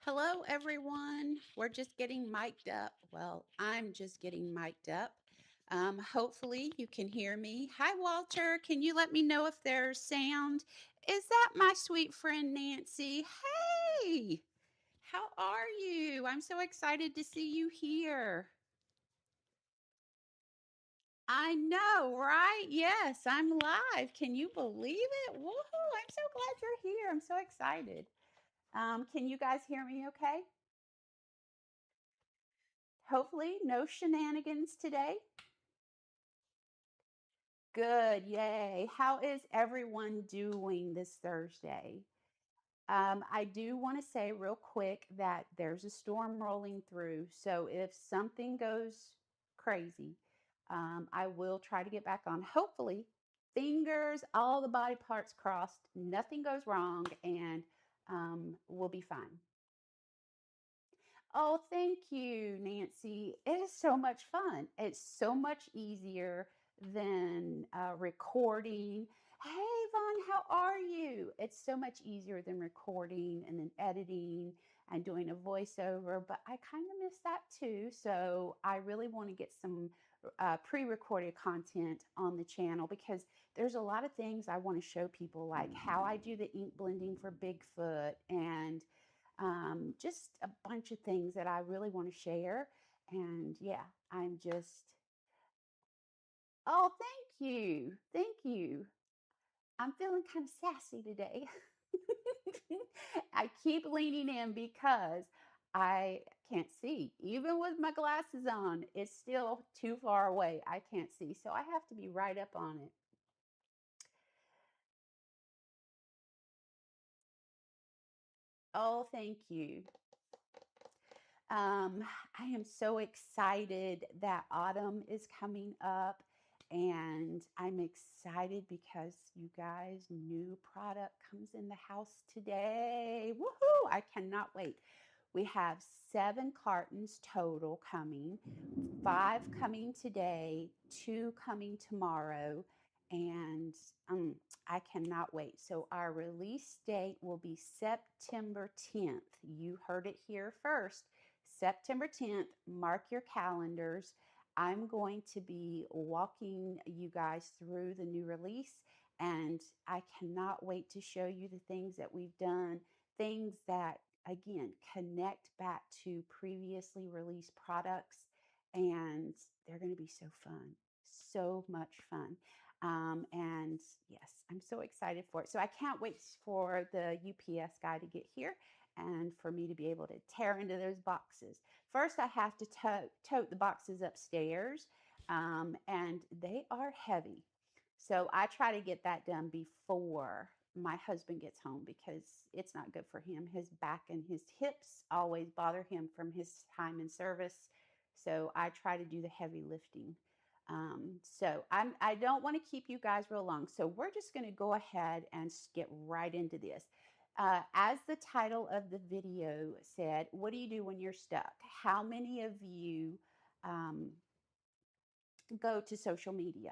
Hello, everyone. We're just getting mic'd up. Well, I'm just getting mic'd up. Hopefully, you can hear me. Hi, Walter. Can you let me know if there's sound? Is that my sweet friend Nancy? Hey, how are you? I'm so excited to see you here. I know, right? Yes, I'm live. Can you believe it? Woohoo! I'm so glad you're here. I'm so excited. Can you guys hear me okay? Hopefully, no shenanigans today. Good, yay. How is everyone doing this Thursday? I do want to say real quick that there's a storm rolling through. So if something goes crazy, I will try to get back on. Hopefully, fingers, all the body parts crossed, nothing goes wrong, and we'll be fine. Oh, thank you, Nancy. It is so much fun. It's so much easier than recording. Hey, Vaughn, how are you? It's so much easier than recording and then editing and doing a voiceover, but I kind of miss that too. So I really want to get some pre-recorded content on the channel because there's a lot of things I want to show people, like how I do the ink blending for Bigfoot and just a bunch of things that I really want to share. And yeah, I'm just, oh, thank you. Thank you. I'm feeling kind of sassy today. I keep leaning in because I can't see. Even with my glasses on, it's still too far away. I can't see. So I have to be right up on it. Oh, thank you. Um, I am so excited that autumn is coming up, and I'm excited because you guys, new product comes in the house today. Woohoo! I cannot wait. We have 7 cartons total coming, 5 coming today, 2 coming tomorrow, and um, I cannot wait. So, our release date will be September 10th. You heard it here first. September 10th, mark your calendars. I'm going to be walking you guys through the new release, and I cannot wait to show you the things that we've done, things that, again, connect back to previously released products, and they're going to be so fun, so much fun. And yes, I'm so excited for it. So I can't wait for the UPS guy to get here and for me to be able to tear into those boxes. First, I have to tote the boxes upstairs, and they are heavy. So I try to get that done before my husband gets home because it's not good for him. His back and his hips always bother him from his time in service. So I try to do the heavy lifting. I don't want to keep you guys real long. So we're just going to go ahead and get right into this. As the title of the video said, what do you do when you're stuck? How many of you um, go to social media?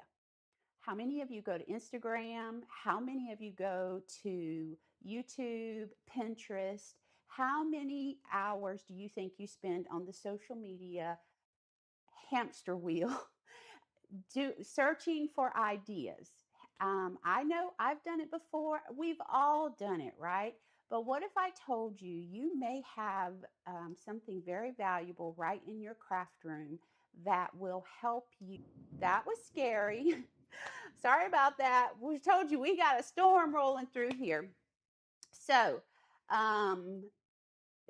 How many of you go to Instagram? How many of you go to YouTube, Pinterest? How many hours do you think you spend on the social media hamster wheel searching for ideas? I know I've done it before. We've all done it, right? But what if I told you you may have something very valuable right in your craft room that will help you? That was scary. Sorry about that. We told you we got a storm rolling through here. So, um,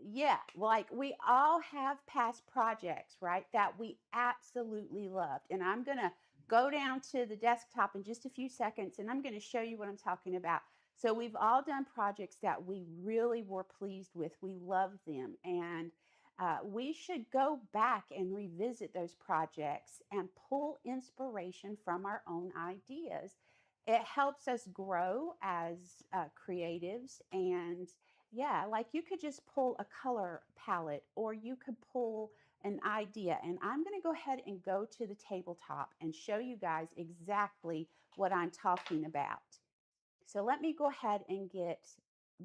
yeah, like we all have past projects, right, that we absolutely loved. And I'm going to go down to the desktop in just a few seconds and I'm going to show you what I'm talking about. So, we've all done projects that we really were pleased with. We loved them. And we should go back and revisit those projects and pull inspiration from our own ideas. It helps us grow as creatives, and yeah, like you could just pull a color palette or you could pull an idea. And I'm going to go ahead and go to the tabletop and show you guys exactly what I'm talking about. So let me go ahead and get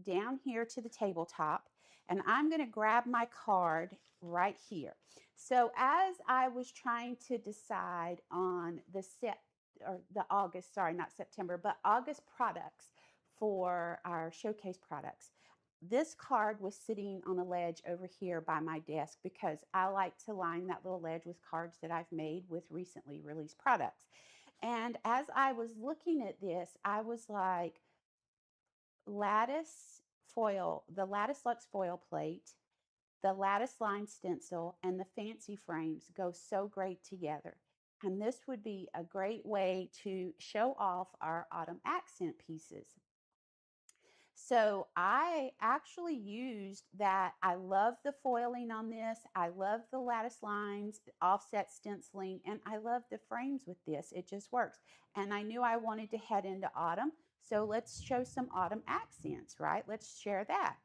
down here to the tabletop. And I'm going to grab my card right here. So as I was trying to decide on the August, sorry, not September, but August products for our showcase products, this card was sitting on a ledge over here by my desk because I like to line that little ledge with cards that I've made with recently released products. And as I was looking at this, I was like, lattice foil, the Lattice Lux foil plate, the lattice line stencil, and the fancy frames go so great together. And this would be a great way to show off our autumn accent pieces. So I actually used that. I love the foiling on this. I love the lattice lines, offset stenciling, and I love the frames with this. It just works. And I knew I wanted to head into autumn. So let's show some autumn accents, right? Let's share that.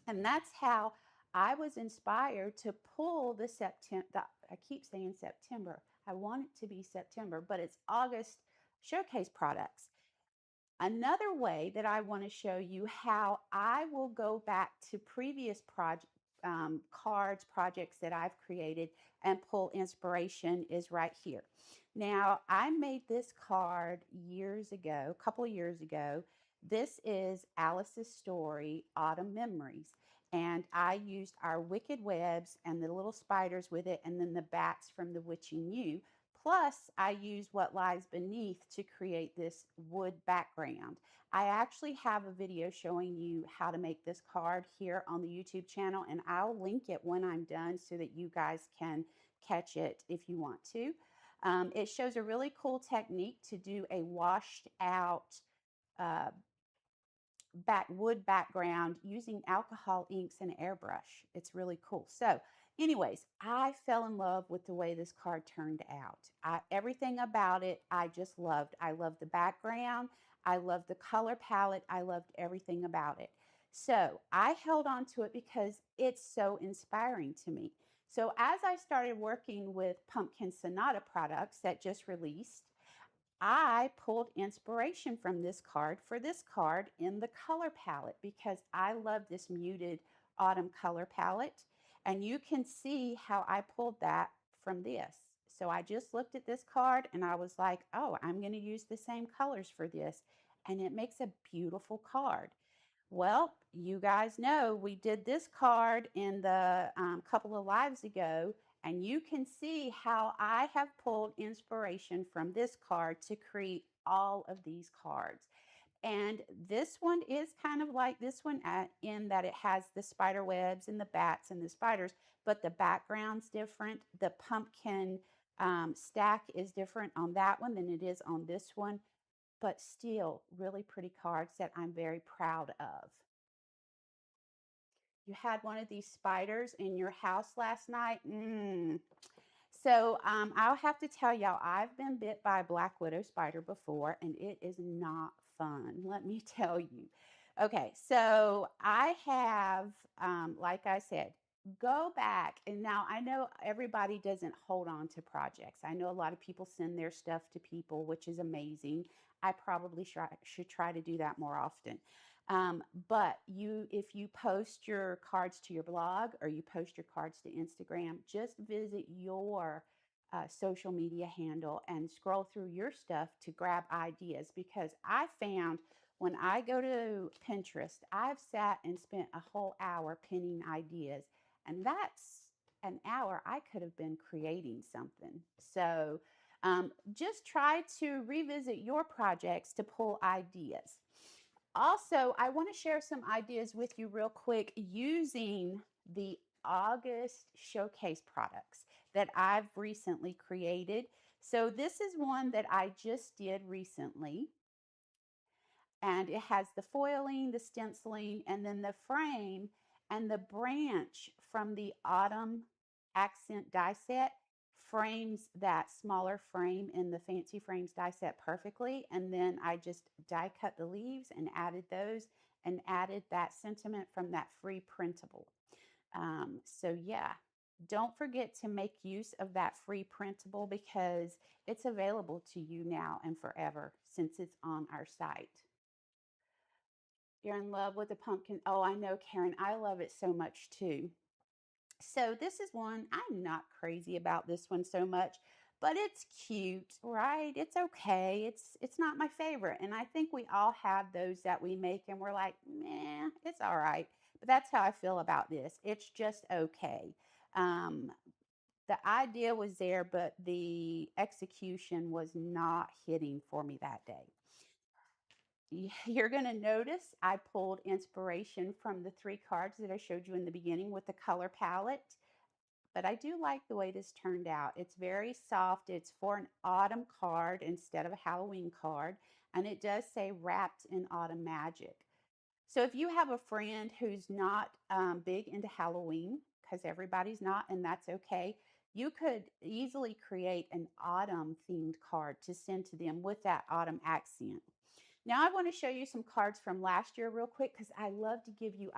And that's how I was inspired to pull the September. I keep saying September. I want it to be September, but it's August showcase products. Another way that I want to show you how I will go back to previous cards, projects that I've created and pull inspiration is right here. Now, I made this card years ago, a couple of years ago. This is Alice's story, Autumn Memories. And I used our wicked webs and the little spiders with it, and then the bats from the witching yew. Plus, I use what lies beneath to create this wood background. I actually have a video showing you how to make this card here on the YouTube channel, and I'll link it when I'm done so that you guys can catch it if you want to. It shows a really cool technique to do a washed out uh, wood background using alcohol inks and airbrush. It's really cool. So anyways, I fell in love with the way this card turned out. Everything about it, I just loved. I loved the background. I loved the color palette. I loved everything about it. So I held on to it because it's so inspiring to me. So as I started working with Pumpkin Sonata products that just released, I pulled inspiration from this card for this card in the color palette because I love this muted autumn color palette. And you can see how I pulled that from this. So I just looked at this card and I was like, oh, I'm going to use the same colors for this. And it makes a beautiful card. Well, you guys know we did this card in the couple of lives ago, and you can see how I have pulled inspiration from this card to create all of these cards. And this one is kind of like this one in that it has the spider webs and the bats and the spiders, but the background's different. The pumpkin stack is different on that one than it is on this one, but still really pretty cards that I'm very proud of. You had one of these spiders in your house last night. So I'll have to tell y'all, I've been bit by a black widow spider before, and it is not fun. Let me tell you. Okay, so I have, like I said, go back. And now I know everybody doesn't hold on to projects. I know a lot of people send their stuff to people, which is amazing. I probably should try to do that more often. But if you post your cards to your blog or you post your cards to Instagram, just visit your social media handle and scroll through your stuff to grab ideas, because I found when I go to Pinterest, I've sat and spent a whole hour pinning ideas, and that's an hour I could have been creating something. So just try to revisit your projects to pull ideas. Also, I want to share some ideas with you real quick using the August showcase products that I've recently created. So this is one that I just did recently, and it has the foiling, the stenciling, and then the frame and the branch from the autumn accent die set frames that smaller frame in the fancy frames die set perfectly. And then I just die cut the leaves and added those and added that sentiment from that free printable. So yeah, don't forget to make use of that free printable because it's available to you now and forever since it's on our site. You're in love with the pumpkin. Oh, I know, Karen. I love it so much too. So this is one, I'm not crazy about this one so much, but it's cute, right? It's okay. It's not my favorite. And I think we all have those that we make and we're like, meh, it's all right. But that's how I feel about this. It's just okay. Um, the idea was there, but the execution was not hitting for me that day. You're going to notice I pulled inspiration from the three cards that I showed you in the beginning with the color palette, but I do like the way this turned out. It's very soft. It's for an autumn card instead of a Halloween card, and it does say wrapped in autumn magic. So if you have a friend who's not big into Halloween, because everybody's not, and that's okay, you could easily create an autumn themed card to send to them with that autumn accent. Now I want to show you some cards from last year real quick because I love to give you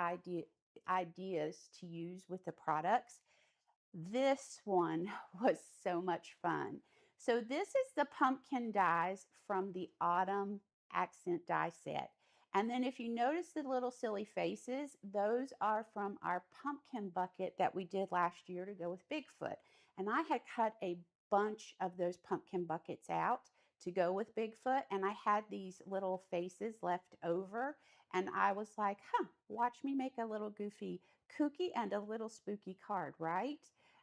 ideas to use with the products. This one was so much fun. So this is the pumpkin dies from the autumn accent die set. And then if you notice the little silly faces, those are from our pumpkin bucket that we did last year to go with Bigfoot. And I had cut a bunch of those pumpkin buckets out to go with Bigfoot, and I had these little faces left over, and I was like, watch me make a little goofy kooky and a little spooky card, right?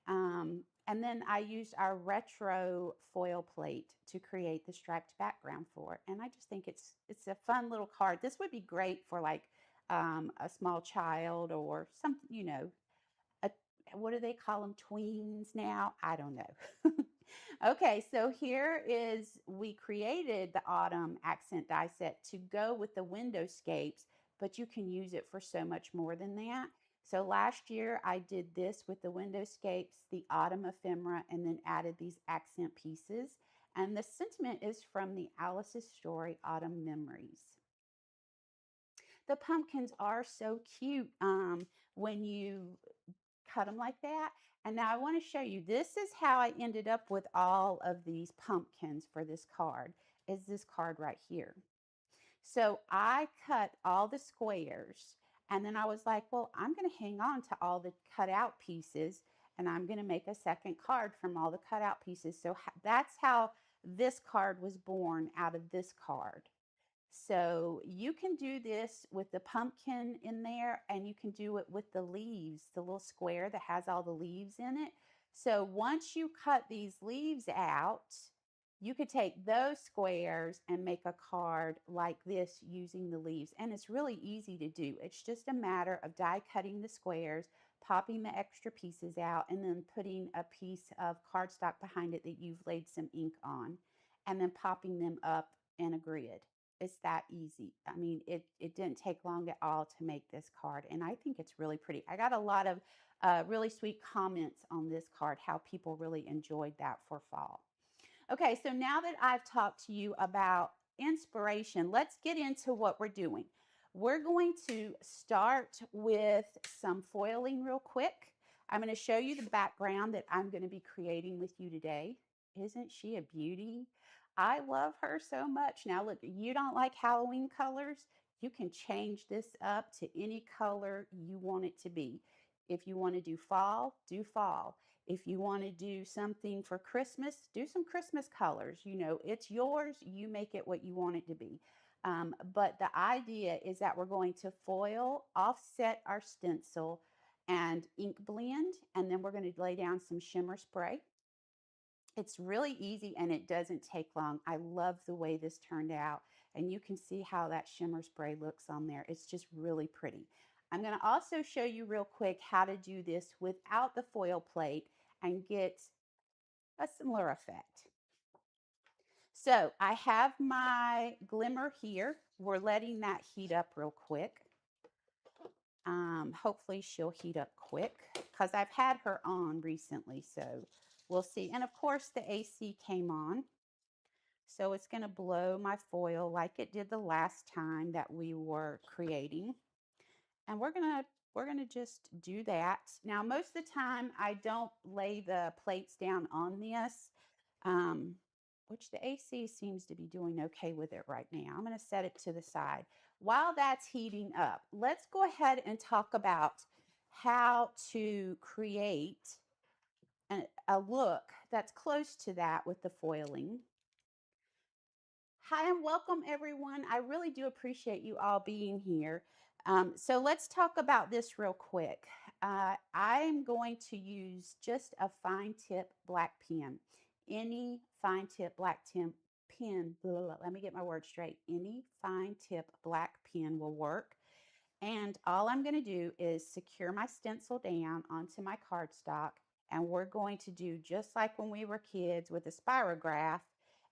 And then I used our retro foil plate to create the striped background for it. And I just think it's a fun little card. This would be great for like a small child or something, a, what do they call them? Tweens now? I don't know. Okay, so here is, we created the autumn accent die set to go with the windowscapes, but you can use it for so much more than that. So last year I did this with the windowscapes, the autumn ephemera, and then added these accent pieces. And the sentiment is from the Alice's Story Autumn Memories. The pumpkins are so cute when you cut them like that. And now I want to show you, this is how I ended up with all of these pumpkins for this card, is this card right here. So I cut all the squares, and then I was like, well, I'm going to hang on to all the cut out pieces, and I'm going to make a second card from all the cut out pieces. So that's how this card was born out of this card. So you can do this with the pumpkin in there, and you can do it with the leaves, the little square that has all the leaves in it. So once you cut these leaves out, you could take those squares and make a card like this using the leaves. And it's really easy to do. It's just a matter of die cutting the squares, popping the extra pieces out, and then putting a piece of cardstock behind it that you've laid some ink on, and then popping them up in a grid. It's that easy. I mean, it didn't take long at all to make this card, and I think it's really pretty. I got a lot of really sweet comments on this card, how people really enjoyed that for fall. Okay, so now that I've talked to you about inspiration, let's get into what we're doing. We're going to start with some foiling real quick. I'm going to show you the background that I'm going to be creating with you today. Isn't she a beauty? I love her so much. Now look, you don't like Halloween colors? You can change this up to any color you want it to be. If you want to do fall, do fall. If you want to do something for Christmas, do some Christmas colors. It's yours. You make it what you want it to be. But the idea is that we're going to foil, offset our stencil, and ink blend, and then we're going to lay down some shimmer spray. It's really easy and it doesn't take long. I love the way this turned out, and you can see how that shimmer spray looks on there. It's just really pretty. I'm going to also show you real quick how to do this without the foil plate and get a similar effect. So I have my glimmer here. We're letting that heat up real quick. Hopefully she'll heat up quick because I've had her on recently, so we'll see. And of course the AC came on, so it's going to blow my foil like it did the last time that we were creating. And we're gonna just do that. Now, most of the time I don't lay the plates down on this, which the AC seems to be doing okay with it right now. I'm gonna set it to the side. while that's heating up, let's go ahead and talk about how to create a look that's close to that with the foiling. Hi and welcome everyone. I really do appreciate you all being here. So let's talk about this real quick. I'm going to use just a fine tip black pen. Any fine tip black pen, let me get my words straight. Any fine tip black pen will work. And all I'm going to do is secure my stencil down onto my cardstock. And we're going to do just like when we were kids with a spirograph.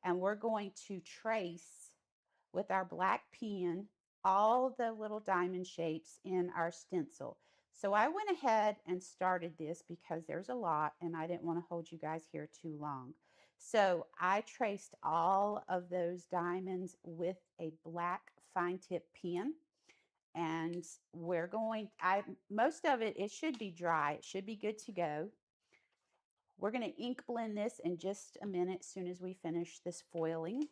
And we're going to trace with our black pen all the little diamond shapes in our stencil. So I went ahead and started this because there's a lot and I didn't want to hold you guys here too long. So I traced all of those diamonds with a black fine tip pen. And we're going, most of it should be dry. It should be good to go. We're going to ink blend this in just a minute as soon as we finish this foiling.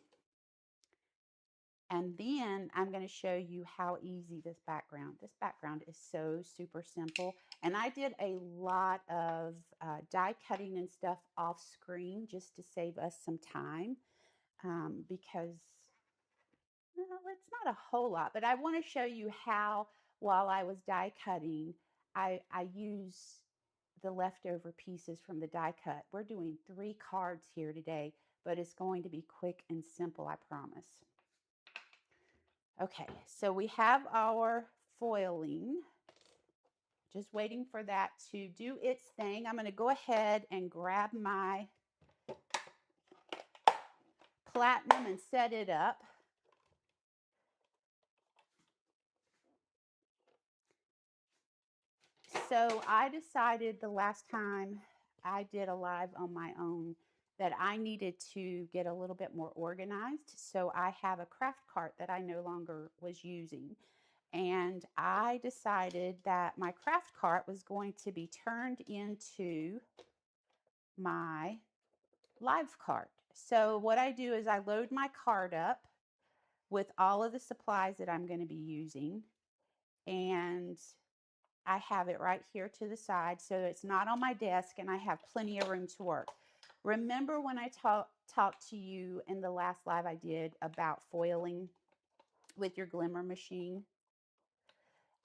And then I'm going to show you how easy this background is so super simple. And I did a lot of die cutting and stuff off screen just to save us some time because well, it's not a whole lot, but I want to show you how while I was die cutting, I use the leftover pieces from the die cut. We're doing 3 cards here today, but it's going to be quick and simple, I promise. Okay, so we have our foiling. Just waiting for that to do its thing. I'm going to go ahead and grab my platinum and set it up. So I decided the last time I did a live on my own that I needed to get a little bit more organized. So I have a craft cart that I no longer was using. And I decided that my craft cart was going to be turned into my live cart. So what I do is I load my cart up with all of the supplies that I'm going to be using. And I have it right here to the side, so it's not on my desk and I have plenty of room to work. Remember when I talked to you in the last live I did about foiling with your glimmer machine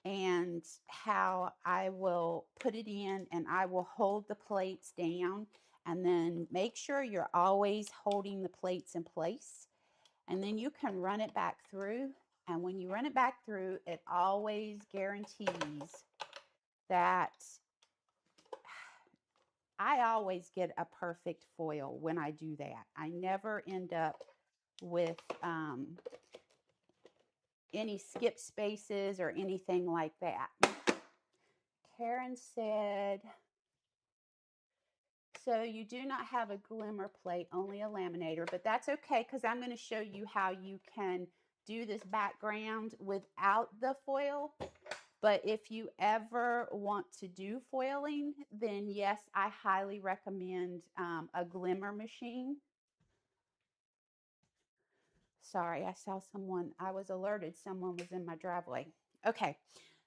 and how I will put it in and I will hold the plates down and then make sure you're always holding the plates in place, and then you can run it back through, and when you run it back through, it always guarantees that I always get a perfect foil when I do that. I never end up with any skip spaces or anything like that. Karen said, so you do not have a glimmer plate, only a laminator, but that's okay because I'm going to show you how you can do this background without the foil. But if you ever want to do foiling, then yes, I highly recommend a glimmer machine. Sorry, I saw someone, I was alerted someone was in my driveway. Okay,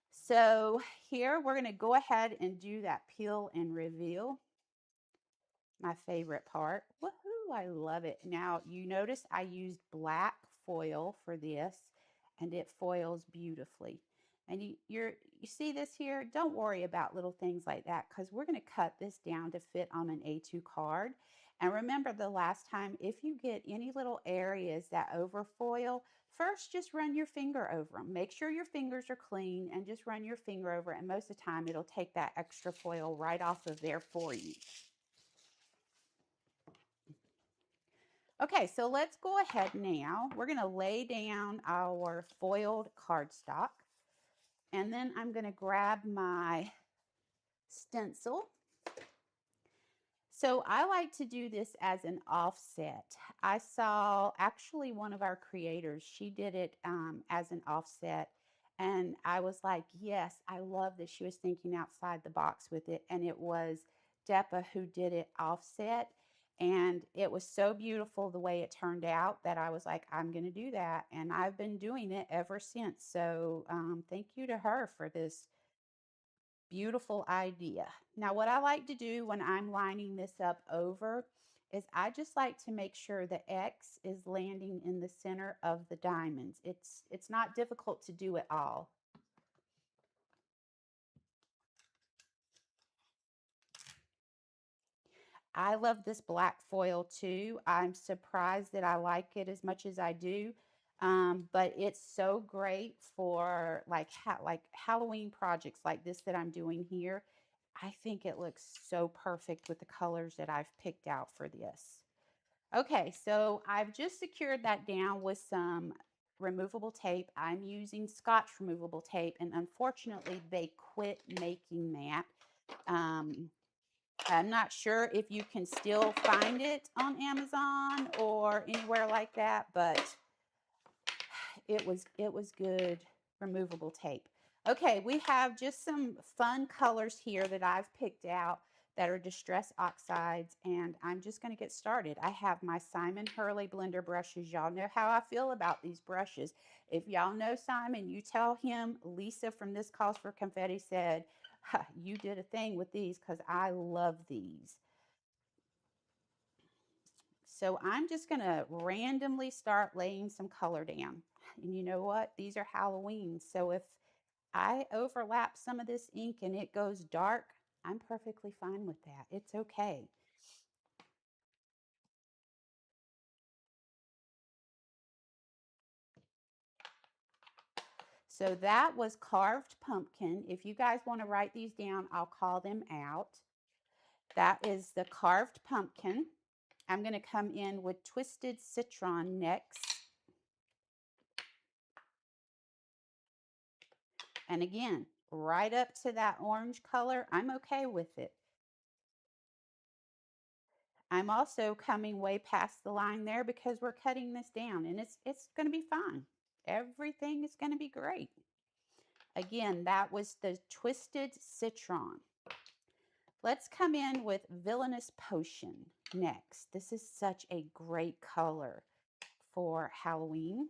so here we're going to go ahead and do that peel and reveal. My favorite part. Woohoo, I love it. Now, you notice I used black foil for this, and it foils beautifully. And you see this here? Don't worry about little things like that because we're going to cut this down to fit on an A2 card. And remember the last time, if you get any little areas that overfoil, first just run your finger over them. Make sure your fingers are clean and just run your finger over it. And most of the time, it'll take that extra foil right off of there for you. Okay, so let's go ahead now. We're going to lay down our foiled cardstock. And then I'm going to grab my stencil. So I like to do this as an offset. I saw actually one of our creators, she did it as an offset. And I was like, yes, I love this. She was thinking outside the box with it. And it was Depa who did it offset. And it was so beautiful the way it turned out that I was like, I'm going to do that. And I've been doing it ever since. So thank you to her for this beautiful idea. Now, what I like to do when I'm lining this up over is I just like to make sure the X is landing in the center of the diamonds. It's not difficult to do it all. I love this black foil too. I'm surprised that I like it as much as I do. But it's so great for like Halloween projects like this that I'm doing here. I think it looks so perfect with the colors that I've picked out for this. Okay, so I've just secured that down with some removable tape. I'm using Scotch removable tape, and unfortunately, they quit making that. Um, I'm not sure if you can still find it on Amazon or anywhere like that, but it was good removable tape. Okay, we have just some fun colors here that I've picked out that are distress oxides, and I'm just going to get started. I have my Simon Hurley blender brushes. Y'all know how I feel about these brushes. If y'all know Simon, you tell him Lisa from This Calls for Confetti said, you did a thing with these because I love these. So I'm just going to randomly start laying some color down. And you know what? These are Halloween. So if I overlap some of this ink and it goes dark, I'm perfectly fine with that. It's okay. So that was carved pumpkin. If you guys want to write these down, I'll call them out. That is the carved pumpkin. I'm going to come in with twisted citron next. And again, right up to that orange color, I'm okay with it. I'm also coming way past the line there because we're cutting this down, and it's going to be fine. Everything is going to be great. Again, that was the twisted citron. Let's come in with Villainous Potion next. This is such a great color for Halloween.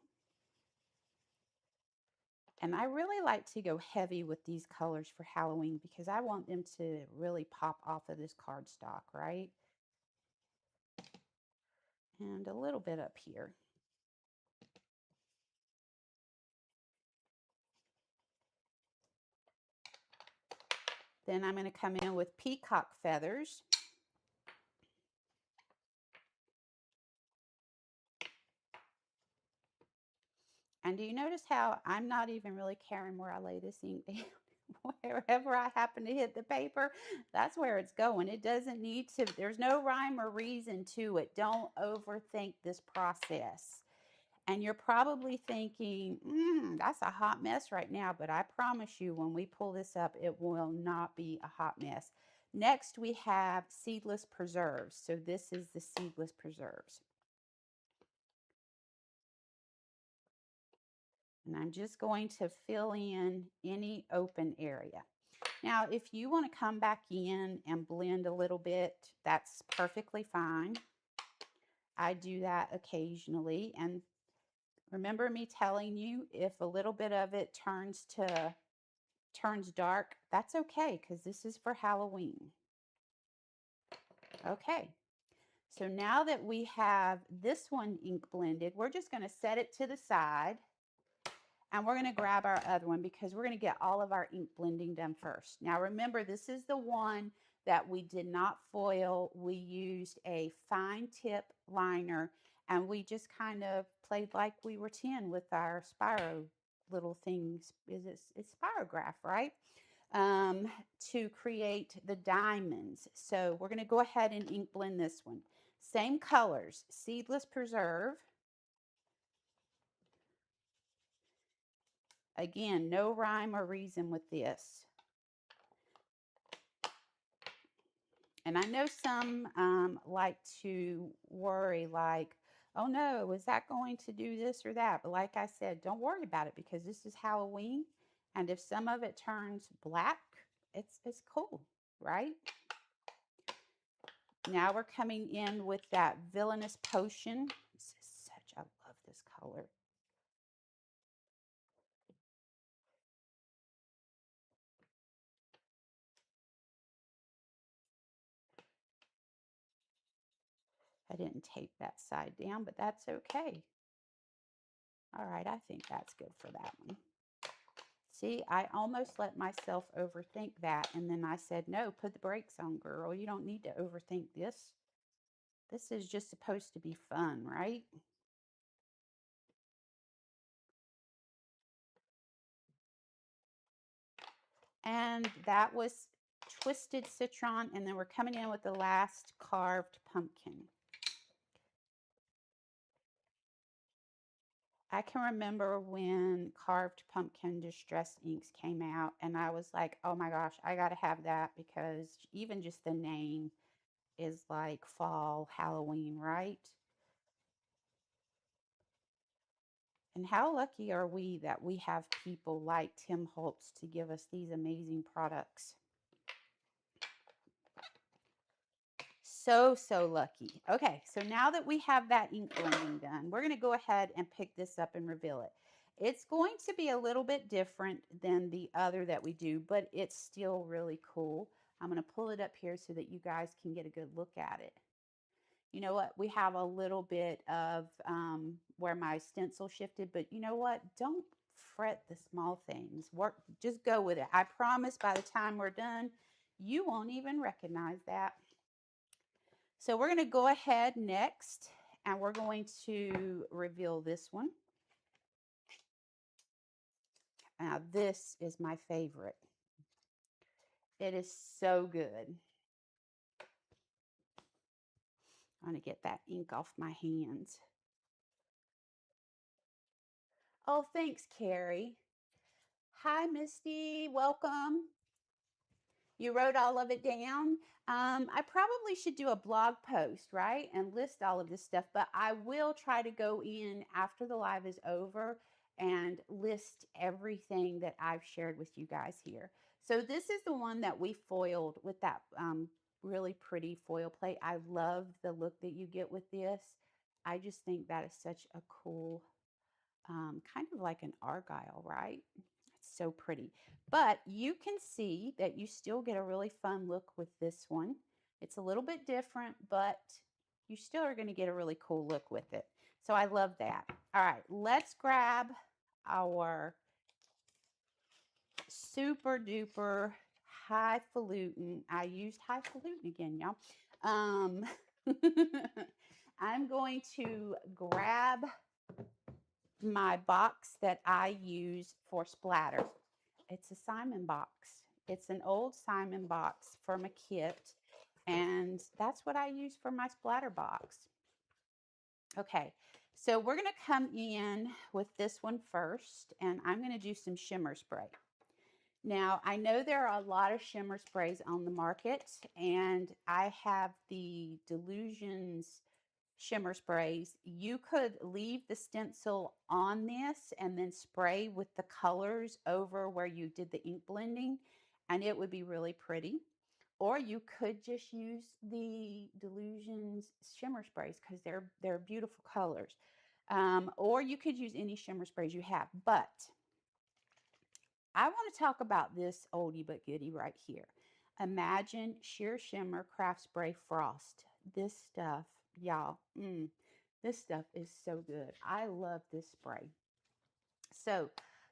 And I really like to go heavy with these colors for Halloween because I want them to really pop off of this cardstock, right? And a little bit up here. Then I'm going to come in with peacock feathers. And do you notice how I'm not even really caring where I lay this ink down? Wherever I happen to hit the paper, that's where it's going. It doesn't need to, there's no rhyme or reason to it. Don't overthink this process. And you're probably thinking, that's a hot mess right now, but I promise you when we pull this up, it will not be a hot mess. Next, we have seedless preserves. So this is the seedless preserves. And I'm just going to fill in any open area. Now, if you want to come back in and blend a little bit, that's perfectly fine. I do that occasionally. And remember me telling you, if a little bit of it turns dark, that's okay because this is for Halloween. Okay. So now that we have this one ink blended, we're just going to set it to the side. And we're going to grab our other one because we're going to get all of our ink blending done first. Now remember, this is the one that we did not foil. We used a fine tip liner and we just kind of played like we were 10 with our Spyro little things. It's spirograph, right? To create the diamonds. So we're going to go ahead and ink blend this one. Same colors, Seedless Preserve. Again, no rhyme or reason with this. And I know some like to worry like, oh no, is that going to do this or that? But like I said, don't worry about it because this is Halloween. And if some of it turns black, it's cool, right? Now we're coming in with that Villainous Potion. This is such, I love this color. I didn't tape that side down, but that's okay. All right, I think that's good for that one. See, I almost let myself overthink that, and then I said, no, put the brakes on, girl. You don't need to overthink this. This is just supposed to be fun, right? And that was Twisted Citron, and then we're coming in with the last Carved Pumpkin. I can remember when Carved Pumpkin Distress Inks came out, and I was like, oh my gosh, I got to have that because even just the name is like fall, Halloween, right? And how lucky are we that we have people like Tim Holtz to give us these amazing products? So, so lucky. Okay, so now that we have that ink blending done, we're going to go ahead and pick this up and reveal it. It's going to be a little bit different than the other that we do, but it's still really cool. I'm going to pull it up here so that you guys can get a good look at it. You know what? We have a little bit of where my stencil shifted, but you know what? Don't fret the small things. Work, just go with it. I promise by the time we're done, you won't even recognize that. So we're going to go ahead next, and we're going to reveal this one. Now, this is my favorite. It is so good. I'm going to get that ink off my hands. Oh, thanks, Carrie. Hi, Misty. Welcome. You wrote all of it down. I probably should do a blog post, right? And list all of this stuff, but I will try to go in after the live is over and list everything that I've shared with you guys here. So this is the one that we foiled with that really pretty foil plate. I love the look that you get with this. I just think that is such a cool, kind of like an argyle, right? It's so pretty. But you can see that you still get a really fun look with this one. It's a little bit different, but you still are going to get a really cool look with it. So I love that. All right, let's grab our super duper highfalutin. I used highfalutin again, y'all. I'm going to grab my box that I use for splatter. It's a Simon box. It's an old Simon box from a kit, and that's what I use for my splatter box. Okay, so we're going to come in with this one first, and I'm going to do some shimmer spray. Now, I know there are a lot of shimmer sprays on the market, and I have the Delusions shimmer sprays. You could leave the stencil on this and then spray with the colors over where you did the ink blending, and it would be really pretty. Or you could just use the Delusions shimmer sprays because they're beautiful colors. Or you could use any shimmer sprays you have. But I want to talk about this oldie but goodie right here. Imagine Sheer Shimmer Craft Spray Frost. This stuff, y'all, this stuff is so good. I love this spray. So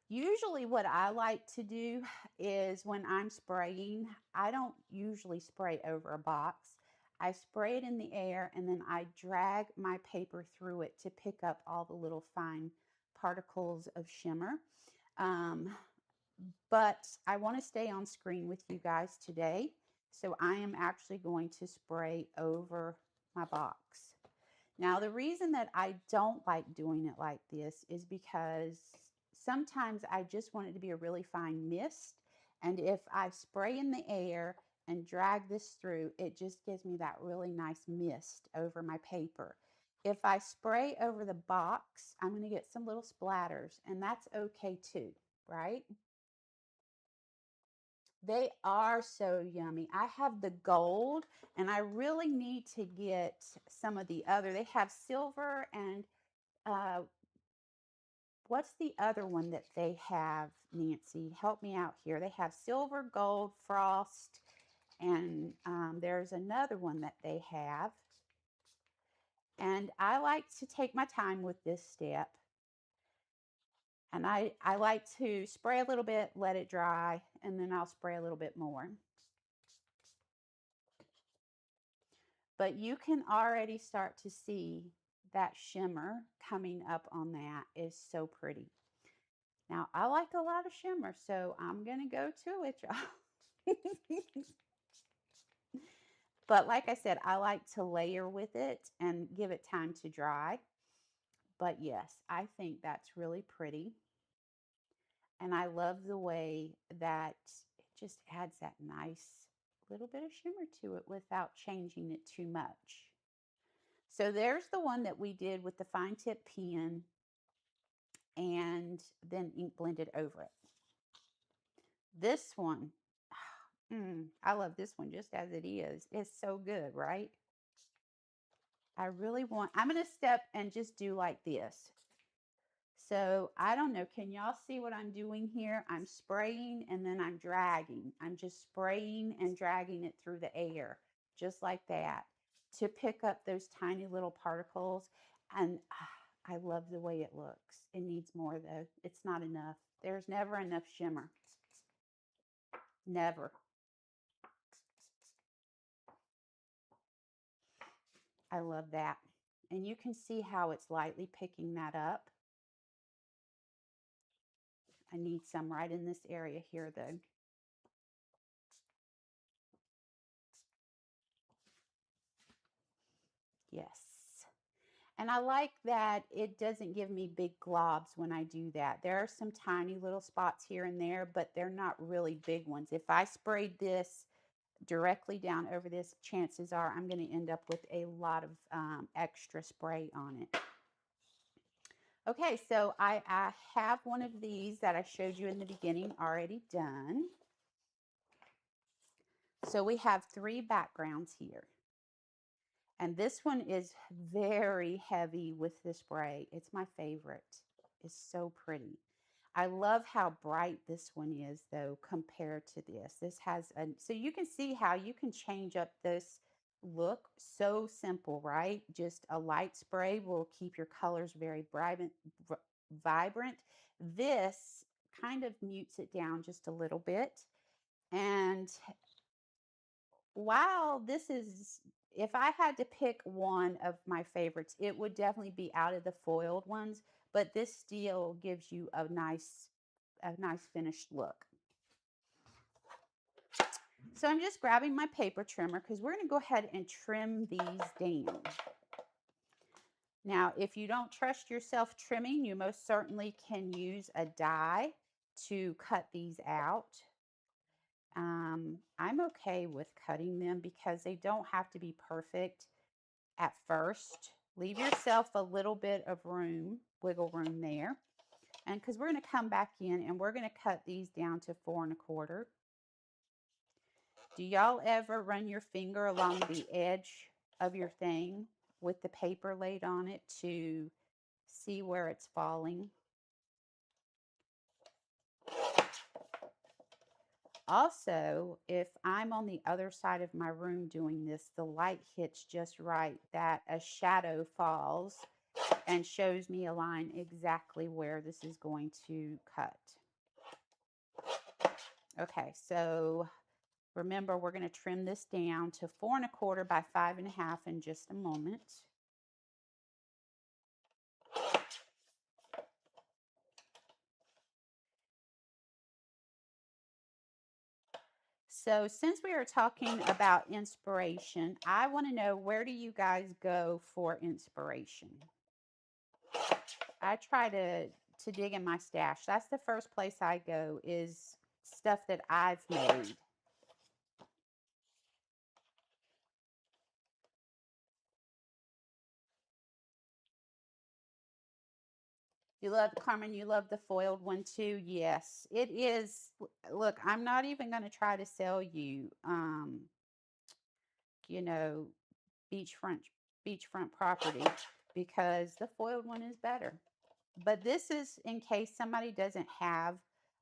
usually what I like to do is when I'm spraying, I don't usually spray over a box. I spray it in the air and then I drag my paper through it to pick up all the little fine particles of shimmer. But I want to stay on screen with you guys today. So I am actually going to spray over my box. Now, the reason that I don't like doing it like this is because sometimes I just want it to be a really fine mist. And if I spray in the air and drag this through, it just gives me that really nice mist over my paper. If I spray over the box, I'm going to get some little splatters, and that's okay too, right? They are so yummy. I have the gold, and I really need to get some of the other. They have silver and uh, what's the other one that they have, Nancy? Help me out here. They have silver, gold, frost, and there's another one that they have. And I like to take my time with this step. And I like to spray a little bit, let it dry, and then I'll spray a little bit more. But you can already start to see that shimmer coming up on that is so pretty. Now, I like a lot of shimmer, so I'm going to go to it, y'all. But like I said, I like to layer with it and give it time to dry. But yes, I think that's really pretty. And I love the way that it just adds that nice little bit of shimmer to it without changing it too much. So there's the one that we did with the fine tip pen and then ink blended over it. This one, I love this one just as it is. It's so good, right? I'm going to step and just do like this. So I don't know, can y'all see what I'm doing here? I'm spraying and then I'm dragging. I'm just spraying and dragging it through the air, just like that, to pick up those tiny little particles. And I love the way it looks. It needs more though. It's not enough. There's never enough shimmer. Never. I love that. And you can see how it's lightly picking that up. I need some right in this area here though. Yes. And I like that it doesn't give me big globs when I do that. There are some tiny little spots here and there, but they're not really big ones. If I sprayed this directly down over this, chances are I'm going to end up with a lot of extra spray on it. Okay, so I have one of these that I showed you in the beginning already done. So we have 3 backgrounds here. And this one is very heavy with the spray. It's my favorite. It's so pretty. I love how bright this one is though compared to this. This has a, so you can see how you can change up this look. So simple, right? Just a light spray will keep your colors very vibrant. This kind of mutes it down just a little bit. And while this is, if I had to pick one of my favorites, it would definitely be out of the foiled ones, but this still gives you a nice finished look. So I'm just grabbing my paper trimmer because we're going to go ahead and trim these down. Now, if you don't trust yourself trimming, you most certainly can use a die to cut these out. I'm okay with cutting them because they don't have to be perfect at first. Leave yourself a little bit of room, wiggle room there. And because we're going to come back in and we're going to cut these down to 4 1/4. Do y'all ever run your finger along the edge of your thing with the paper laid on it to see where it's falling? Also, if I'm on the other side of my room doing this, the light hits just right that a shadow falls and shows me a line exactly where this is going to cut. Okay, so remember we're going to trim this down to 4 1/4 by 5 1/2 in just a moment. So since we are talking about inspiration, I want to know, where do you guys go for inspiration? I try to dig in my stash. That's the first place I go, is stuff that I've made. You love, Carmen, you love the foiled one too? Yes, it is. Look, I'm not even going to try to sell you, you know, beachfront beachfront property because the foiled one is better. But this is in case somebody doesn't have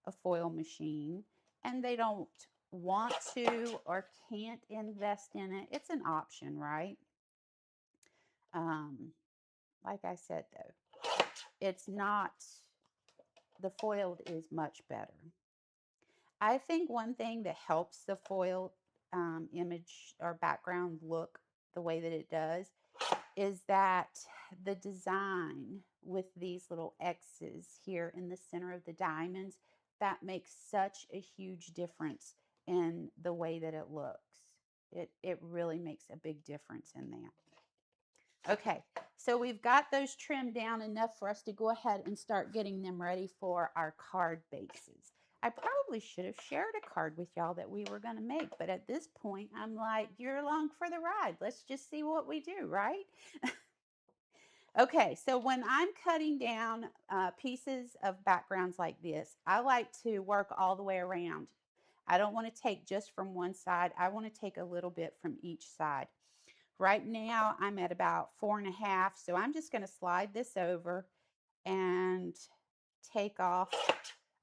a foil machine and they don't want to or can't invest in it. It's an option, right? Like I said, though, it's not, the foiled is much better. I think one thing that helps the foil image or background look the way that it does is that the design with these little X's here in the center of the diamonds, that makes such a huge difference in the way that it looks. It really makes a big difference in that. Okay, so we've got those trimmed down enough for us to go ahead and start getting them ready for our card bases. I probably should have shared a card with y'all that we were going to make, but at this point, I'm like, you're along for the ride. Let's just see what we do, right? Okay, so when I'm cutting down pieces of backgrounds like this, I like to work all the way around. I don't want to take just from one side. I want to take a little bit from each side. Right now, I'm at about 4.5, so I'm just going to slide this over and take off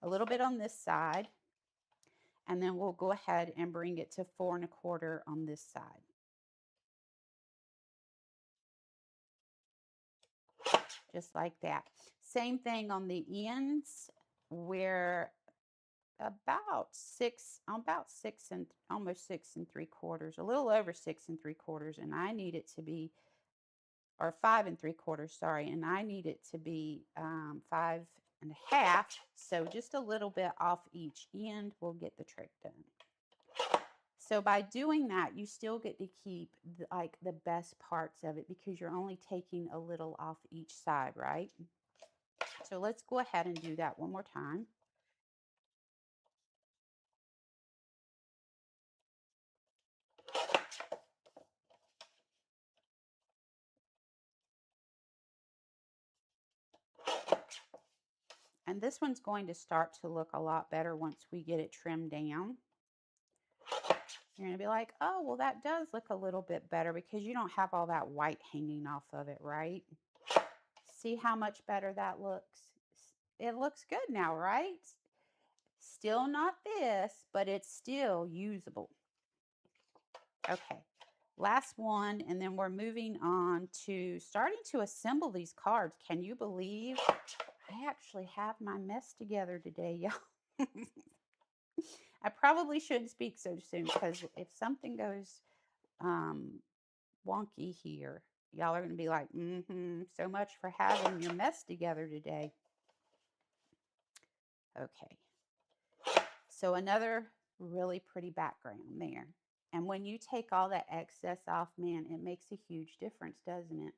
a little bit on this side, and then we'll go ahead and bring it to 4.25 on this side. Just like that. Same thing on the ends. We're about 6 and almost 6 3/4, a little over 6 3/4, and I need it to be, or 5 3/4, sorry, and I need it to be 5.5. So just a little bit off each end will get the trick done. So by doing that, you still get to keep like the best parts of it because you're only taking a little off each side, right? So let's go ahead and do that one more time. And this one's going to start to look a lot better once we get it trimmed down. You're going to be like, oh, well, that does look a little bit better because you don't have all that white hanging off of it, right? See how much better that looks? It looks good now, right? Still not this, but it's still usable. Okay, last one, and then we're moving on to starting to assemble these cards. Can you believe I actually have my mess together today, y'all? I probably shouldn't speak so soon because if something goes wonky here, y'all are going to be like, so much for having your mess together today. Okay. So another really pretty background there. And when you take all that excess off, man, it makes a huge difference, doesn't it?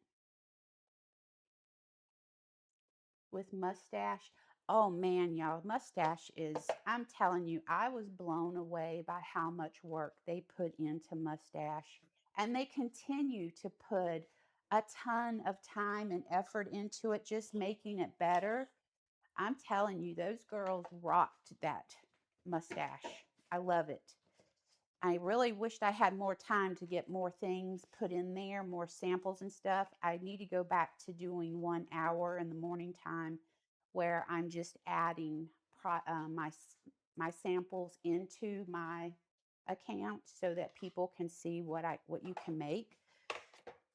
With mustache, oh man, y'all, mustache is, I'm telling you, I was blown away by how much work they put into mustache. And they continue to put a ton of time and effort into it, just making it better. I'm telling you, those girls rocked that mustache. I love it. I really wished I had more time to get more things put in there, more samples and stuff. I need to go back to doing 1 hour in the morning time where I'm just adding my samples into my account so that people can see what you can make.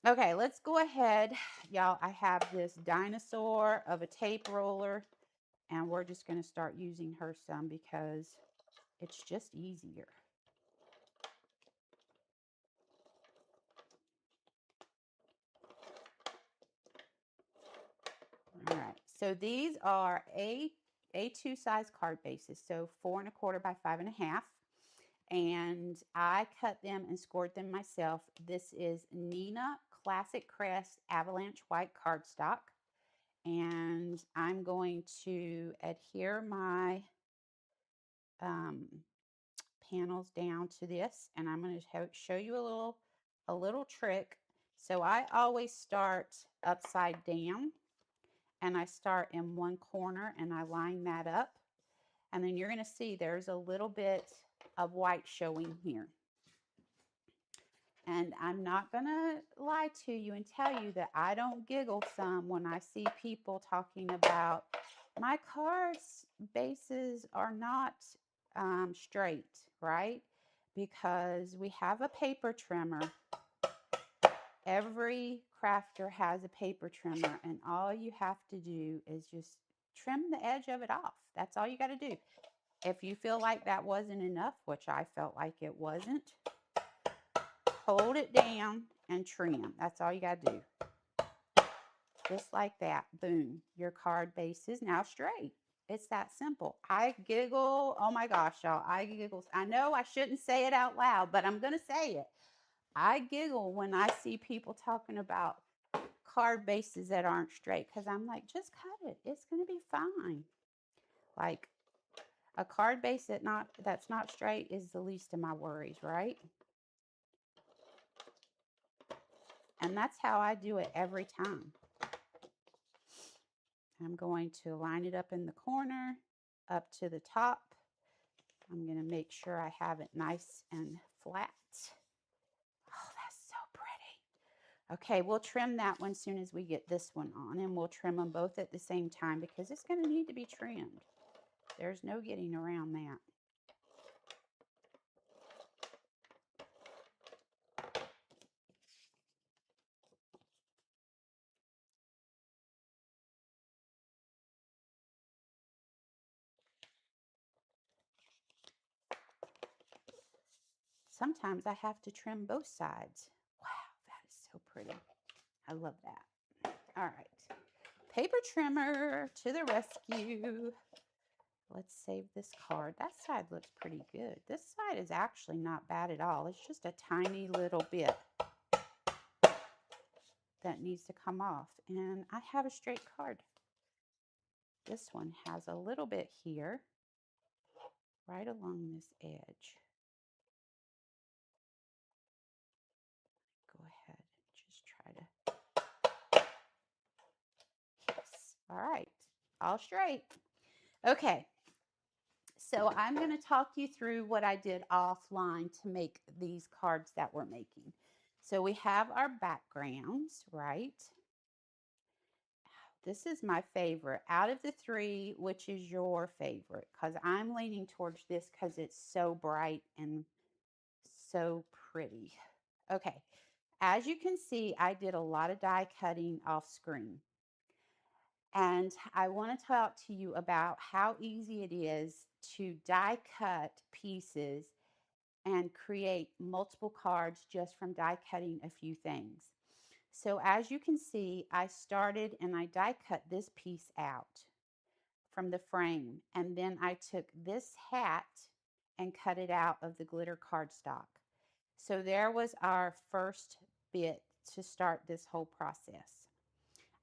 Okay, let's go ahead. Y'all, I have this dinosaur of a tape roller, and we're just going to start using her some because it's just easier. All right, so these are A2 size card bases, so 4.25 by 5.5. And I cut them and scored them myself. This is Nina Classic Crest Avalanche White cardstock. And I'm going to adhere my panels down to this, and I'm going to show you a little trick. So I always start upside down, and I start in one corner and I line that up. And then you're going to see there's a little bit of white showing here. And I'm not going to lie to you and tell you that I don't giggle some when I see people talking about my card's bases are not straight, right? Because we have a paper trimmer. Every crafter has a paper trimmer, and all you have to do is just trim the edge of it off. That's all you got to do. If you feel like that wasn't enough, which I felt like it wasn't, hold it down and trim. That's all you got to do. Just like that. Boom. Your card base is now straight. It's that simple. I giggle. Oh my gosh, y'all. I giggle. I know I shouldn't say it out loud, but I'm going to say it. I giggle when I see people talking about card bases that aren't straight because I'm like, just cut it. It's going to be fine. Like a card base that's not straight is the least of my worries, right? And that's how I do it every time. I'm going to line it up in the corner, up to the top. I'm going to make sure I have it nice and flat. Oh, that's so pretty. Okay, we'll trim that one as soon as we get this one on, and we'll trim them both at the same time because it's going to need to be trimmed. There's no getting around that. Sometimes I have to trim both sides. Wow, that is so pretty. I love that. All right. Paper trimmer to the rescue. Let's save this card. That side looks pretty good. This side is actually not bad at all. It's just a tiny little bit that needs to come off. And I have a straight card. This one has a little bit here, right along this edge. Go ahead and just try to, yes. All right, all straight. Okay, so I'm going to talk you through what I did offline to make these cards that we're making. So we have our backgrounds, right? This is my favorite out of the three. Which is your favorite? Because I'm leaning towards this because it's so bright and so pretty. Okay, as you can see, I did a lot of die cutting off screen. And I want to talk to you about how easy it is to die cut pieces and create multiple cards just from die cutting a few things. So as you can see, I started and I die cut this piece out from the frame. And then I took this hat and cut it out of the glitter cardstock. So there was our first bit to start this whole process.